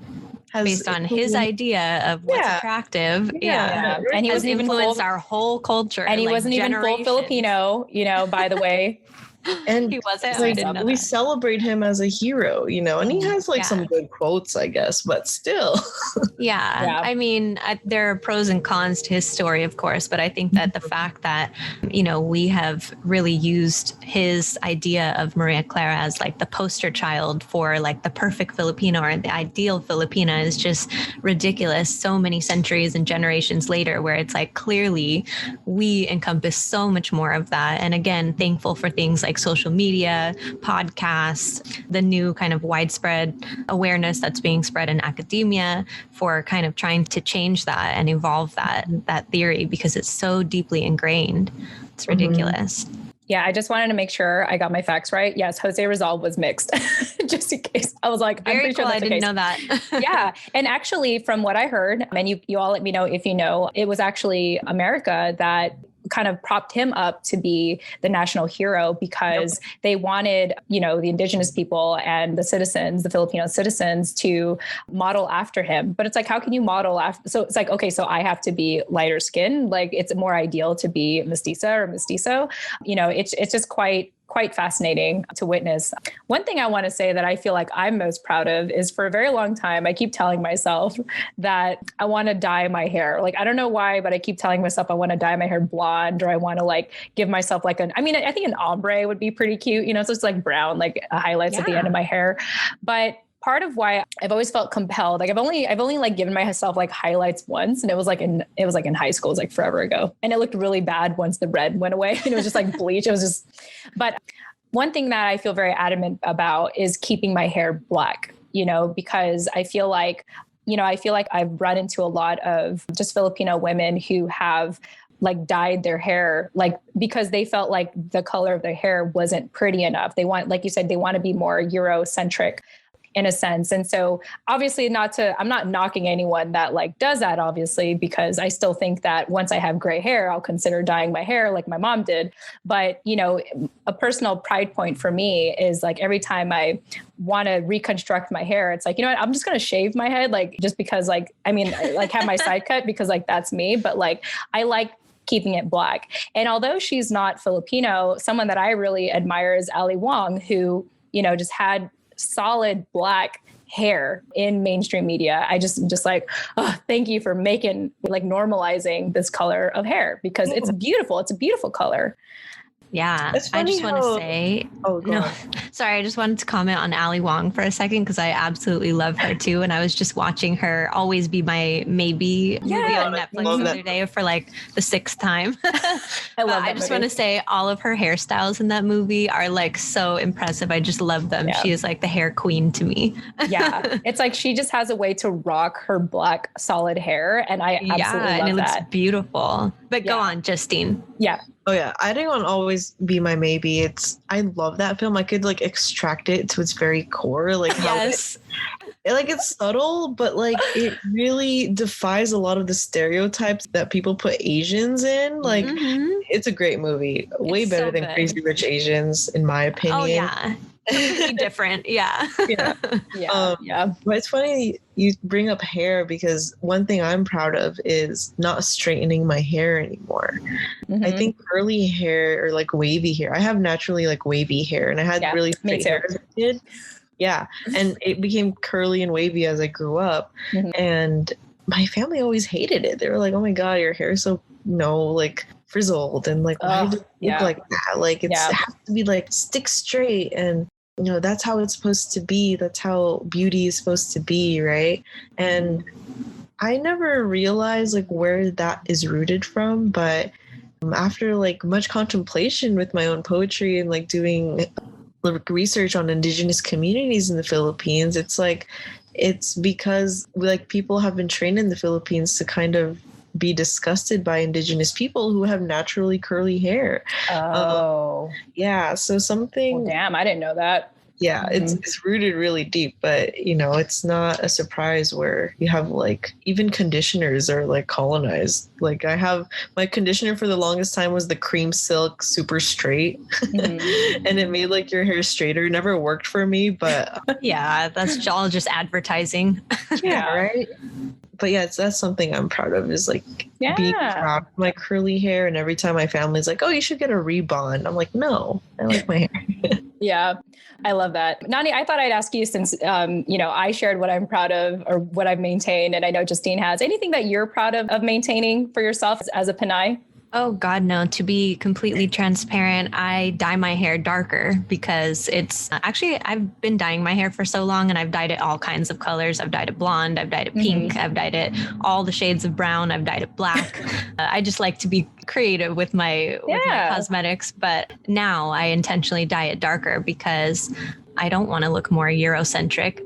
based on his idea of what's attractive. Yeah. And he wasn't even influenced our whole culture. And he wasn't even full Filipino, by the way. And he wasn't. Like, we celebrate him as a hero, and he has like some good quotes, I guess, but still. Yeah. I mean, there are pros and cons to his story, of course, but I think that the fact that, we have really used his idea of Maria Clara as like the poster child for like the perfect Filipino or the ideal Filipina is just ridiculous. So many centuries and generations later, where it's like clearly we encompass so much more of that. And again, thankful for things like social media, podcasts, the new kind of widespread awareness that's being spread in academia for kind of trying to change that and evolve that theory, because it's so deeply ingrained. It's ridiculous. Yeah, I just wanted to make sure I got my facts right. Yes, Jose Rizal was mixed, just in case. I was like, I'm pretty sure that's the case. I didn't know that. Yeah. And actually, from what I heard, and you all let me know if you know, it was actually America that kind of propped him up to be the national hero, because they wanted, the indigenous people and the citizens, the Filipino citizens, to model after him. But it's like, how can you model after? So it's like, okay, so I have to be lighter skinned. Like, it's more ideal to be mestiza or mestizo. It's just quite fascinating to witness. One thing I want to say that I feel like I'm most proud of is, for a very long time, I keep telling myself that I want to dye my hair. Like, I don't know why, but I keep telling myself I want to dye my hair blonde, or I want to like give myself like I think an ombre would be pretty cute, so it's like brown, like highlights at the end of my hair. But part of why I've always felt compelled, like I've only like given myself like highlights once, and it was like in high school. It was like forever ago, and it looked really bad once the red went away, and it was just like bleach. But one thing that I feel very adamant about is keeping my hair black, because I feel like I've run into a lot of just Filipino women who have like dyed their hair, like because they felt like the color of their hair wasn't pretty enough. They want, like you said, they want to be more Eurocentric in a sense. And so obviously I'm not knocking anyone that like does that, obviously, because I still think that once I have gray hair, I'll consider dyeing my hair like my mom did. But, a personal pride point for me is like every time I want to reconstruct my hair, it's like, I'm just going to shave my head, like just because like have my side cut because like that's me. But like, I like keeping it black. And although she's not Filipino, someone that I really admire is Ali Wong, who, just had solid black hair in mainstream media. I just like, thank you for normalizing this color of hair, because it's beautiful. It's a beautiful color. Yeah, It's I funny just want to how- say, Oh, go no, on. sorry, I just wanted to comment on Ali Wong for a second because I absolutely love her too. And I was just watching her Always Be My Maybe movie Yeah. on Netflix Love the that. other day for like the 6th time. I love I that just movie. want to say all of her hairstyles in that movie are like so impressive. I just love them. Yeah. She is like the hair queen to me. Yeah. It's like she just has a way to rock her black solid hair. And I absolutely and love it looks that. beautiful. But go Yeah. on, Justine. Yeah. Oh yeah, I think on Always Be My Maybe. I love that film. I could like extract it to its very core, like how Yes. it's subtle, but like it really defies a lot of the stereotypes that people put Asians in. Like Mhm. it's a great movie, way It's better so than good. Crazy Rich Asians, in my opinion. Oh yeah. Completely different. Yeah. Yeah. Yeah. Yeah. But it's funny you bring up hair because one thing I'm proud of is not straightening my hair anymore. Mhm. I think curly hair or like wavy hair. I have naturally like wavy hair, and I had Yeah, really me straight too. hair as a kid. Yeah, and it became curly and wavy as I grew up, Mhm. and my family always hated it. They were like, "Oh my god, your hair is so like frizzled, and like why Ugh, does it yeah. look like that? Like it Yeah. has to be like stick straight and." That's how it's supposed to be. That's how beauty is supposed to be, right? And I never realized like where that is rooted from, but after like much contemplation with my own poetry and like doing research on indigenous communities in the Philippines, it's like it's because like people have been trained in the Philippines to kind of be disgusted by indigenous people who have naturally curly hair. Oh. Yeah, so something Well, damn, I didn't know that. yeah, it's rooted really deep, but it's not a surprise where you have like even conditioners are like colonized. Like I have my conditioner for the longest time was the cream silk super straight Mhm. and it made like your hair straighter. It never worked for me, but Yeah, that's all just advertising. yeah, right. But yeah, that's something I'm proud of is like being Yeah. proud of my curly hair. And every time my family's like, "Oh, you should get a rebond," I'm like, "No, I like my hair." Yeah, I love that. Nani, I thought I'd ask you since, I shared what I'm proud of or what I've maintained, and I know Justine has. Anything that you're proud of maintaining for yourself as a Pinay? Oh, God, no. To be completely transparent, I dye my hair darker because it's actually, I've been dyeing my hair for so long and I've dyed it all kinds of colors. I've dyed it blonde, I've dyed it pink, I've dyed it all the shades of brown, I've dyed it black. I just like to be creative with my cosmetics. But now I intentionally dye it darker because I don't want to look more Eurocentric.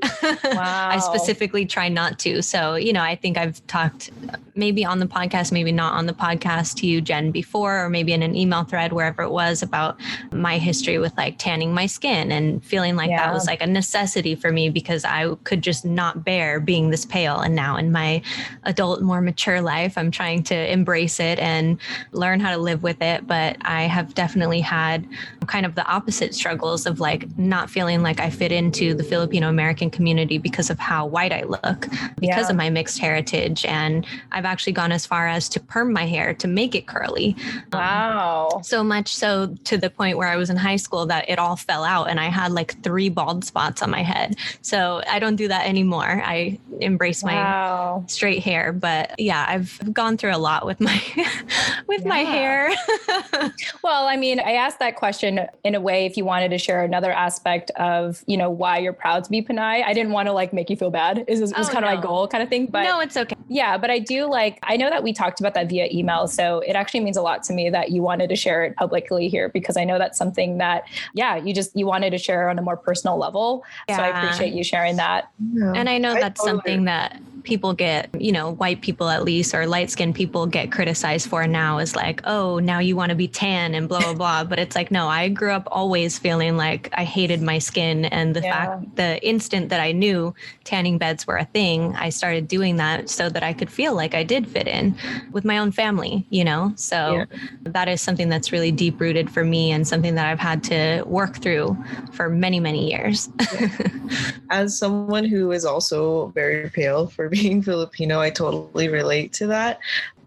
Wow. I specifically try not to. So, I think I've talked maybe on the podcast, maybe not on the podcast to you, Jen, before, or maybe in an email thread, wherever it was, about my history with like tanning my skin and feeling like that was like a necessity for me because I could just not bear being this pale. And now in my adult, more mature life, I'm trying to embrace it and learn how to live with it. But I have definitely had kind of the opposite struggles of like not feeling like I fit into the Filipino American community because of how white I look, because of my mixed heritage. And I've actually gone as far as to perm my hair to make it curly. Wow. So much so to the point where I was in high school that it all fell out and I had like 3 bald spots on my head. So I don't do that anymore. I embrace my straight hair. But yeah, I've gone through a lot with my my hair. Well, I mean, I asked that question in a way if you wanted to share another aspect of, why you're proud to be Pinay. I didn't want to like make you feel bad. It was kind of my goal kind of thing. But no, it's okay. Yeah, but I do I know that we talked about that via email. So it actually means a lot to me that you wanted to share it publicly here, because I know that's something that, you wanted to share on a more personal level. Yeah. So I appreciate you sharing that. Yeah. And I know that's something that people get, white people at least, or light-skinned people get criticized for now, is like, oh, now you want to be tan and blah, blah, blah. But it's like, no, I grew up always feeling like I hated my skin. And the instant that I knew tanning beds were a thing, I started doing that so that I could feel like I did fit in with my own family, So that is something that's really deep rooted for me and something that I've had to work through for many, many years. As someone who is also very pale for being Filipino, I totally relate to that.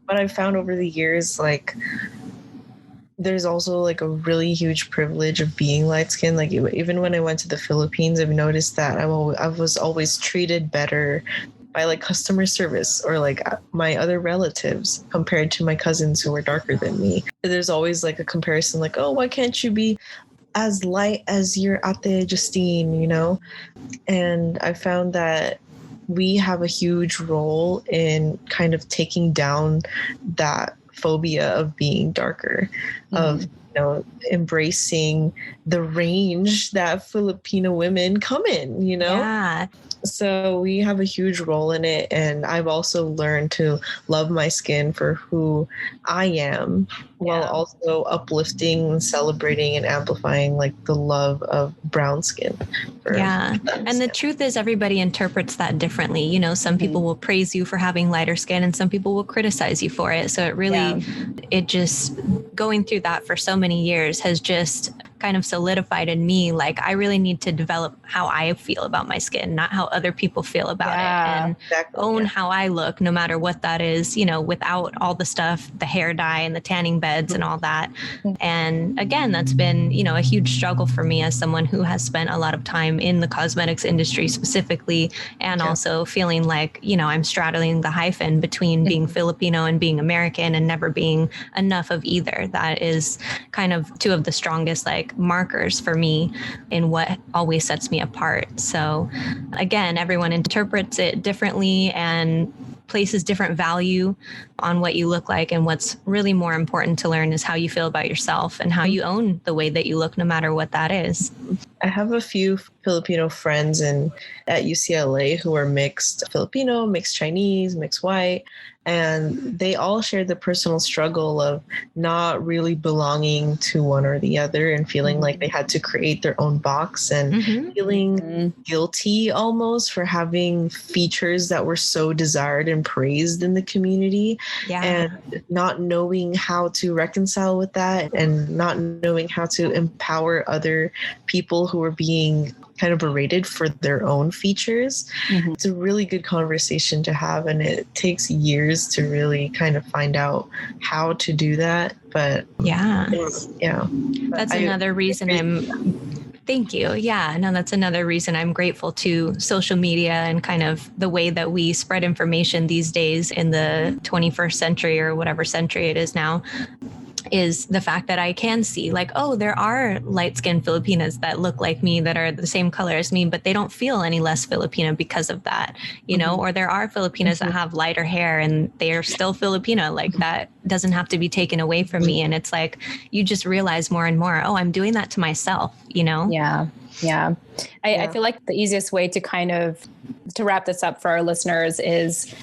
But I've found over the years, like, there's also like a really huge privilege of being light skinned. Like even when I went to the Philippines, I've noticed that I was always treated better by like customer service or like my other relatives compared to my cousins who were darker than me. There's always like a comparison, like, oh, why can't you be as light as your ate Justine, you know? And I found that we have a huge role in kind of taking down that phobia of being darker, of embracing the range that Filipino women come in, Yeah. So we have a huge role in it. And I've also learned to love my skin for who I am, while also uplifting and celebrating and amplifying like the love of brown skin. And the truth is everybody interprets that differently. Some people will praise you for having lighter skin and some people will criticize you for it. So it really, it just going through that for so many years has just kind of solidified in me, like I really need to develop how I feel about my skin, not how other people feel about it, and own how I look, no matter what that is, without all the stuff, the hair dye and the tanning beds and all that. And again, that's been, a huge struggle for me as someone who has spent a lot of time in the cosmetics industry specifically, and also feeling like, I'm straddling the hyphen between being Filipino and being American and never being enough of either. That is kind of two of the strongest markers for me in what always sets me apart. So again, everyone interprets it differently and places different value on what you look like. And what's really more important to learn is how you feel about yourself and how you own the way that you look, no matter what that is. I have a few Filipino friends at UCLA who are mixed Filipino, mixed Chinese, mixed white, and they all share the personal struggle of not really belonging to one or the other and feeling like they had to create their own box and feeling guilty almost for having features that were so desired and praised in the community, and not knowing how to reconcile with that and not knowing how to empower other people who are being kind of berated for their own features. It's a really good conversation to have, and it takes years to really kind of find out how to do that. But that's another reason Thank you. Yeah, no, that's another reason I'm grateful to social media and kind of the way that we spread information these days in the 21st century or whatever century it is now, is the fact that I can see there are light-skinned Filipinas that look like me, that are the same color as me, but they don't feel any less Filipino because of that, or there are Filipinas that have lighter hair and they are still Filipino. That doesn't have to be taken away from me. And it's you just realize more and more, oh, I'm doing that to myself, Yeah. I feel like the easiest way to to wrap this up for our listeners is,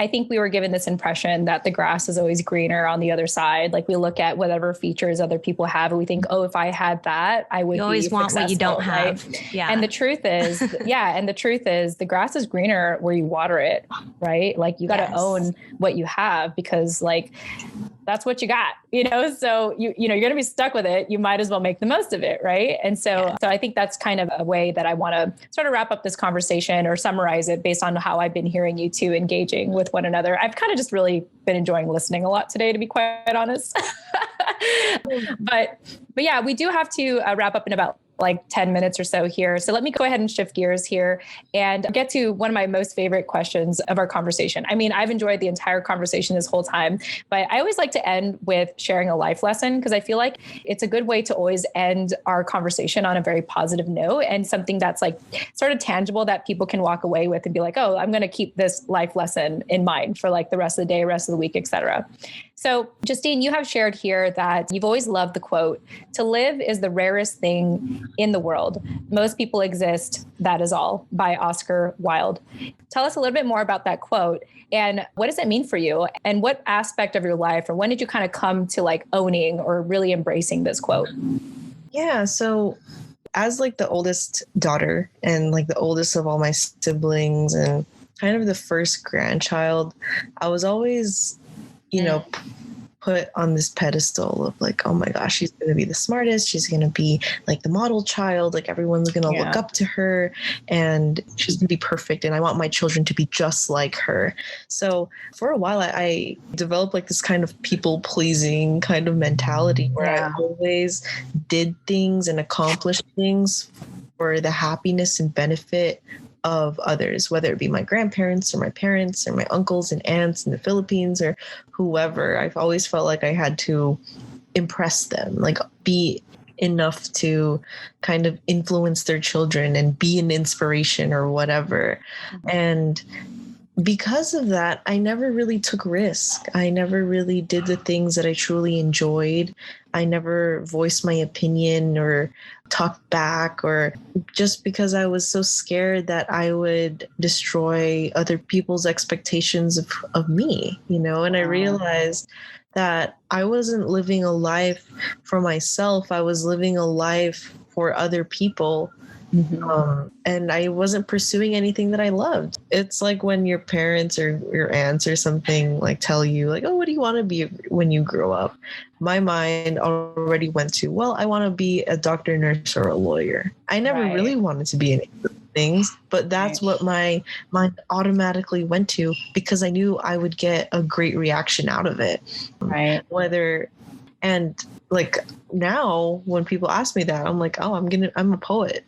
I think we were given this impression that the grass is always greener on the other side. We look at whatever features other people have and we think, oh, if I had that, I would be always want what you don't have. Right? Yeah. And the truth is, the grass is greener where you water it, right? You got to own what you have, because that's what you got, so you're going to be stuck with it. You might as well make the most of it. Right. And so I think that's kind of a way that I want to sort of wrap up this conversation or summarize it based on how I've been hearing you two engaging with one another. I've kind of just really been enjoying listening a lot today, to be quite honest. But yeah, we do have to wrap up in about 10 minutes or so here. So let me go ahead and shift gears here and get to one of my most favorite questions of our conversation. I mean, I've enjoyed the entire conversation this whole time, but I always like to end with sharing a life lesson, because I feel like it's a good way to always end our conversation on a very positive note and something that's sort of tangible that people can walk away with and be like, oh, I'm going to keep this life lesson in mind for the rest of the day, rest of the week, etc. So Justine, you have shared here that you've always loved the quote, "To live is the rarest thing in the world. Most people exist. That is all," by Oscar Wilde. Tell us a little bit more about that quote and what does it mean for you, and what aspect of your life, or when did you kind of come to owning or really embracing this quote? Yeah. So as the oldest daughter and the oldest of all my siblings and kind of the first grandchild, I was always put on this pedestal of oh my gosh, she's going to be the smartest. She's going to be the model child. Everyone's going to look up to her and she's going to be perfect. And I want my children to be just like her. So for a while, I developed this kind of people pleasing kind of mentality where I always did things and accomplished things for the happiness and benefit of others, whether it be my grandparents or my parents or my uncles and aunts in the Philippines or whoever. I've always felt like I had to impress them, like be enough to kind of influence their children and be an inspiration or whatever. And because of that, I never really took risk. I never really did the things that I truly enjoyed. I never voiced my opinion or talked back, or just because I was so scared that I would destroy other people's expectations of me, you know. And I realized that I wasn't living a life for myself. I was living a life for other people. And I wasn't pursuing anything that I loved. It's like when your parents or your aunts or something like tell you like, oh, what do you want to be when you grow up? My mind already went to, well, I want to be a doctor, nurse, or a lawyer. I never really wanted to be any of those things, but that's what my mind automatically went to, because I knew I would get a great reaction out of it. And like now when people ask me that, I'm like, oh, I'm a poet.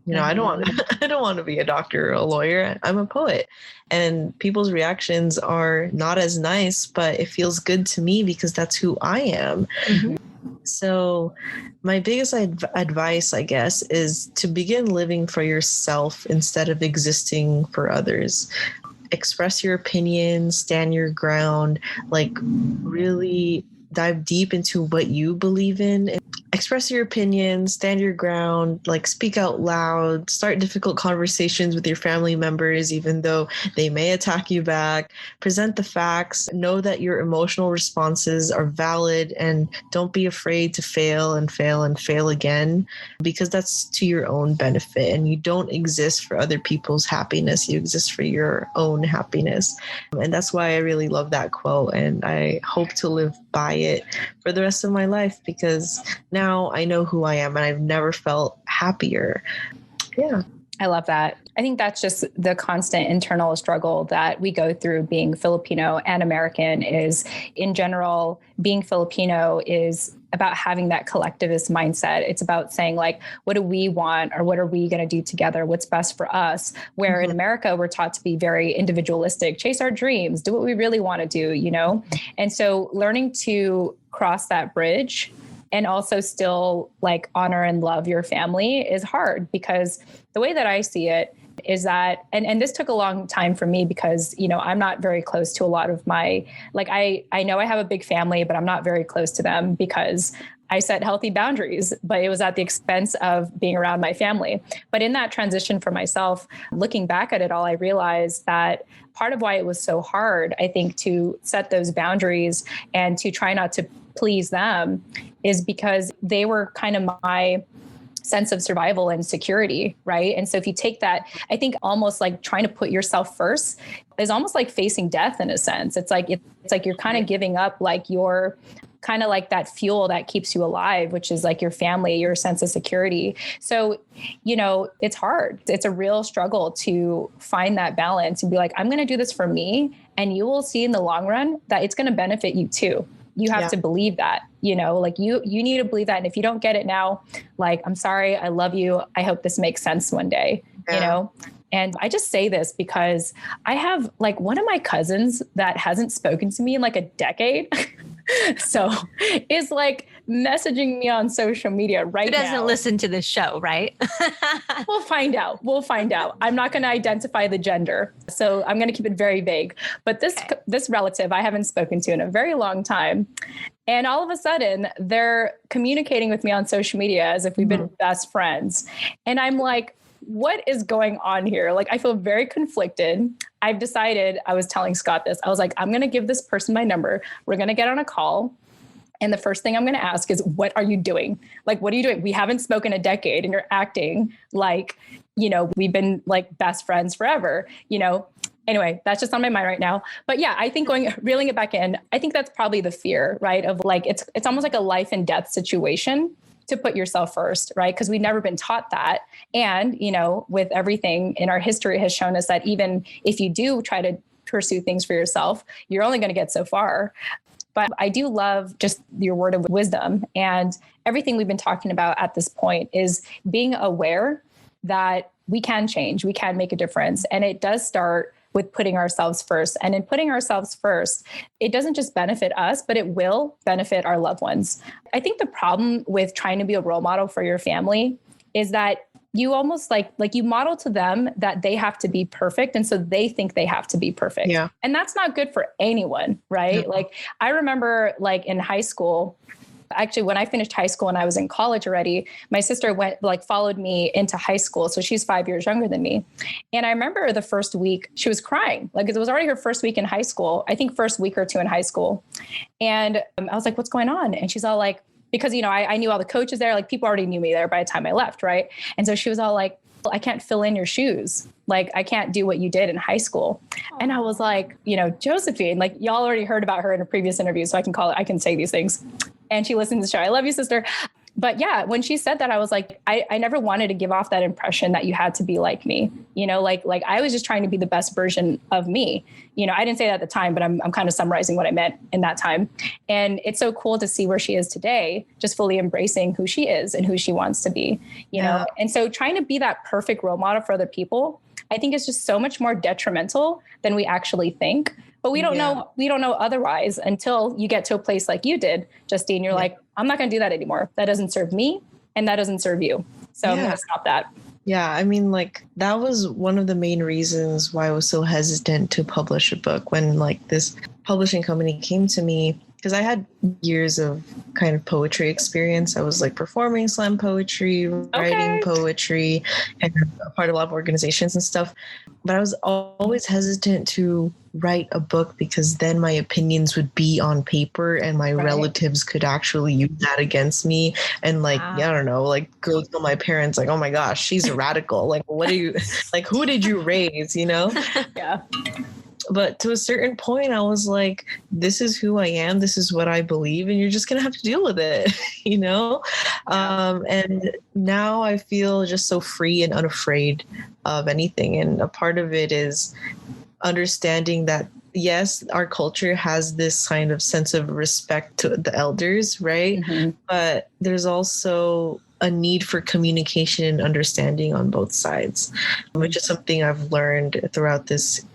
You know, I don't want to be a doctor or a lawyer. I'm a poet. And people's reactions are not as nice, but it feels good to me because that's who I am. So my biggest advice, I guess, is to begin living for yourself instead of existing for others. Express your opinions, stand your ground, like really dive deep into what you believe in. Express your opinions, stand your ground, like speak out loud, start difficult conversations with your family members, even though they may attack you back. Present the facts, know that your emotional responses are valid, and don't be afraid to fail and fail and fail again, because that's to your own benefit, and you don't exist for other people's happiness. You exist for your own happiness. And that's why I really love that quote, and I hope to live by it for the rest of my life, because now I know who I am and I've never felt happier. Yeah. I love that. I think that's just the constant internal struggle that we go through being Filipino and American. Is in general, being Filipino is about having that collectivist mindset. It's about saying like, what do we want, or what are we going to do together? What's best for us? Where in America, we're taught to be very individualistic, chase our dreams, do what we really want to do, you know? And so learning to cross that bridge and also still like honor and love your family is hard, because the way that I see it is that, and this took a long time for me, because, you know, I'm not very close to a lot of my, like, I know I have a big family, but I'm not very close to them because I set healthy boundaries, but it was at the expense of being around my family. But in that transition for myself, looking back at it all, I realized that part of why it was so hard, I think, to set those boundaries and to try not to please them is because they were kind of my sense of survival and security, right? And so if you take that, I think almost like trying to put yourself first is almost like facing death in a sense. It's like you're kind of giving up like your kind of like that fuel that keeps you alive, which is like your family, your sense of security. So, you know, it's hard. It's a real struggle to find that balance and be like, I'm going to do this for me. And you will see in the long run that it's going to benefit you too. You have to believe that, you know, like you need to believe that. And if you don't get it now, like, I'm sorry, I love you. I hope this makes sense one day, you know? And I just say this because I have like one of my cousins that hasn't spoken to me in like a decade. So is like messaging me on social media right now. Who doesn't listen to this show, right? We'll find out. I'm not going to identify the gender, so I'm going to keep it very vague. But this relative I haven't spoken to in a very long time. And all of a sudden they're communicating with me on social media as if we've been best friends. And I'm like, what is going on here? Like, I feel very conflicted. I've decided, I was telling Scott this, I was like, I'm going to give this person my number. We're going to get on a call. And the first thing I'm going to ask is, what are you doing? Like, what are you doing? We haven't spoken a decade and you're acting like, you know, we've been like best friends forever, you know? Anyway, that's just on my mind right now. But yeah, I think reeling it back in, I think that's probably the fear, right? Of like, it's almost like a life and death situation to put yourself first, right? Because we've never been taught that. And, you know, with everything in our history has shown us that even if you do try to pursue things for yourself, you're only going to get so far. But I do love just your word of wisdom, and everything we've been talking about at this point is being aware that we can change, we can make a difference. And it does start with putting ourselves first. And in putting ourselves first, it doesn't just benefit us, but it will benefit our loved ones. I think the problem with trying to be a role model for your family is that you almost like you model to them that they have to be perfect. And so they think they have to be perfect. Yeah. And that's not good for anyone, right? No. Like I remember like in high school, actually, when I finished high school and I was in college already, my sister followed me into high school. So she's 5 years younger than me. And I remember the first week she was crying, like it was already her first week in high school, I think first week or two in high school. And I was like, what's going on? And she's all like, because, I knew all the coaches there, like people already knew me there by the time I left. Right. And so she was all like, well, I can't fill in your shoes. Like I can't do what you did in high school. And I was like, Josephine, like y'all already heard about her in a previous interview. So I can say these things. And she listens to the show. I love you, sister. But yeah, when she said that, I was like, I never wanted to give off that impression that you had to be like me, like I was just trying to be the best version of me. I didn't say that at the time, but I'm kind of summarizing what I meant in that time. And it's so cool to see where she is today, just fully embracing who she is and who she wants to be, you know? And so trying to be that perfect role model for other people, I think is just so much more detrimental than we actually think. But we don't know otherwise until you get to a place like you did, Justine. You're like, I'm not going to do that anymore. That doesn't serve me and that doesn't serve you. So I'm going to stop that. Yeah. I mean, like that was one of the main reasons why I was so hesitant to publish a book when like this publishing company came to me, because I had years of kind of poetry experience. I was like performing slam poetry, writing poetry, and a part of a lot of organizations and stuff. But I was always hesitant to write a book because then my opinions would be on paper and my relatives could actually use that against me. And like, I don't know, like go tell my parents like, oh my gosh, she's a radical. Like, what are you, like, who did you raise, Yeah. But to a certain point, I was like, this is who I am. This is what I believe. And you're just going to have to deal with it, And now I feel just so free and unafraid of anything. And a part of it is understanding that, yes, our culture has this kind of sense of respect to the elders, right? Mm-hmm. But there's also a need for communication and understanding on both sides, which is something I've learned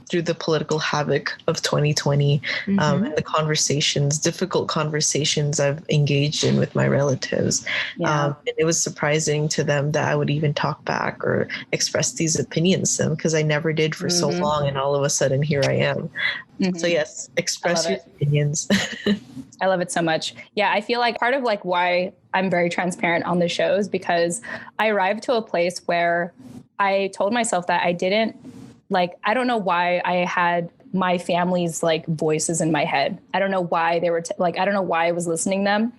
through the political havoc of 2020, and the difficult conversations I've engaged in with my relatives. And it was surprising to them that I would even talk back or express these opinions to them, because I never did for so long. And all of a sudden here I am. So yes, express your opinions. I love it so much. Yeah, I feel like part of like why I'm very transparent on the shows, because I arrived to a place where I told myself that I don't know why I had my family's like voices in my head. I don't know why they were I don't know why I was listening to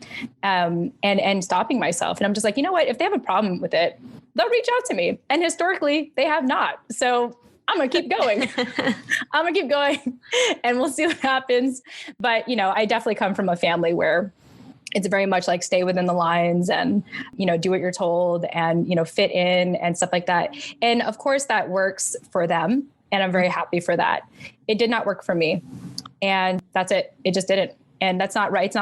them and stopping myself. And I'm just like, you know what, if they have a problem with it, they'll reach out to me. And historically they have not. So I'm going to keep going. I'm going to keep going and we'll see what happens. But, I definitely come from a family where it's very much like stay within the lines and, do what you're told and, fit in and stuff like that. And of course that works for them. And I'm very happy for that. It did not work for me. And that's it. It just didn't. And that's not right.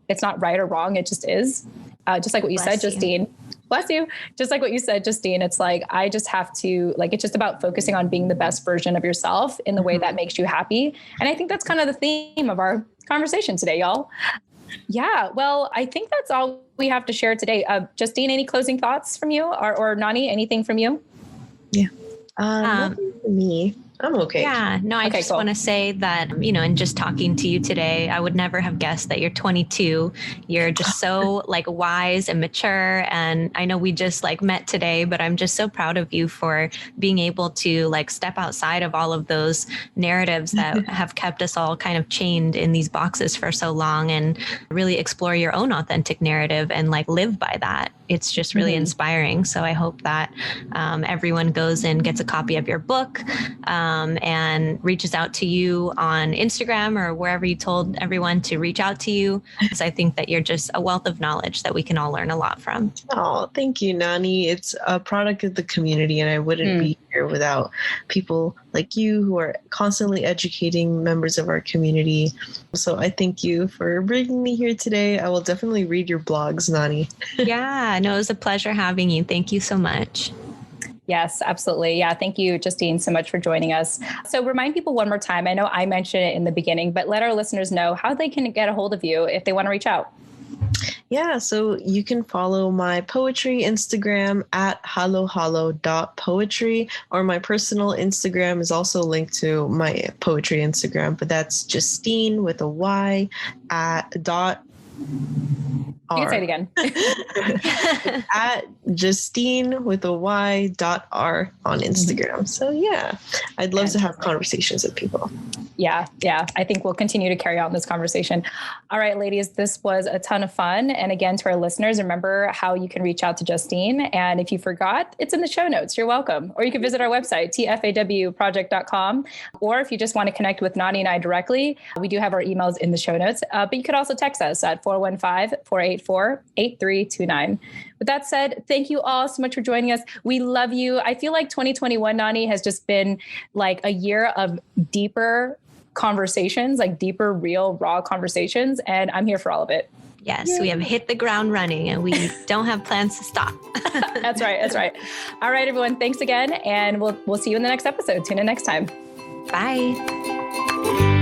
It's not right or wrong. It just is. Just like what you said, Justine. Bless you. Just like what you said, Justine, it's like, I just have to it's just about focusing on being the best version of yourself in the way that makes you happy. And I think that's kind of the theme of our conversation today, y'all. Yeah. Well, I think that's all we have to share today. Justine, any closing thoughts from you or Nani, anything from you? Yeah. Nothing for me. I'm okay. Yeah, no, I just want to say that, in just talking to you today, I would never have guessed that you're 22. You're just so like wise and mature. And I know we just like met today, but I'm just so proud of you for being able to like step outside of all of those narratives that have kept us all kind of chained in these boxes for so long and really explore your own authentic narrative and like live by that. It's just really inspiring. So I hope that everyone goes and gets a copy of your book and reaches out to you on Instagram or wherever you told everyone to reach out to you. Because I think that you're just a wealth of knowledge that we can all learn a lot from. Oh, thank you, Nani. It's a product of the community, and I wouldn't be here without people like you who are constantly educating members of our community. So I thank you for bringing me here today. I will definitely read your blogs, Nani. Yeah, no, it was a pleasure having you. Thank you so much. Yes, absolutely. Yeah. Thank you, Justine, so much for joining us. So remind people one more time. I know I mentioned it in the beginning, but let our listeners know how they can get a hold of you if they want to reach out. Yeah, so you can follow my poetry Instagram at halohalo.poetry, or my personal Instagram is also linked to my poetry Instagram, but that's Justine with a Y at dot R. You can say it again. At Justine with a Y dot R on Instagram. So yeah, I'd love to have conversations with people. Yeah. I think we'll continue to carry on this conversation. All right, ladies, this was a ton of fun. And again, to our listeners, remember how you can reach out to Justine. And if you forgot, it's in the show notes. You're welcome. Or you can visit our website, tfawproject.com. Or if you just want to connect with Nani and I directly, we do have our emails in the show notes. But you could also text us at 415-484-8329. With that said, thank you all so much for joining us. We love you. I feel like 2021, Nani, has just been like a year of deeper conversations, like deeper, real, raw conversations. And I'm here for all of it. Yes, we have hit the ground running and we don't have plans to stop. That's right. All right, everyone. Thanks again. And we'll see you in the next episode. Tune in next time. Bye.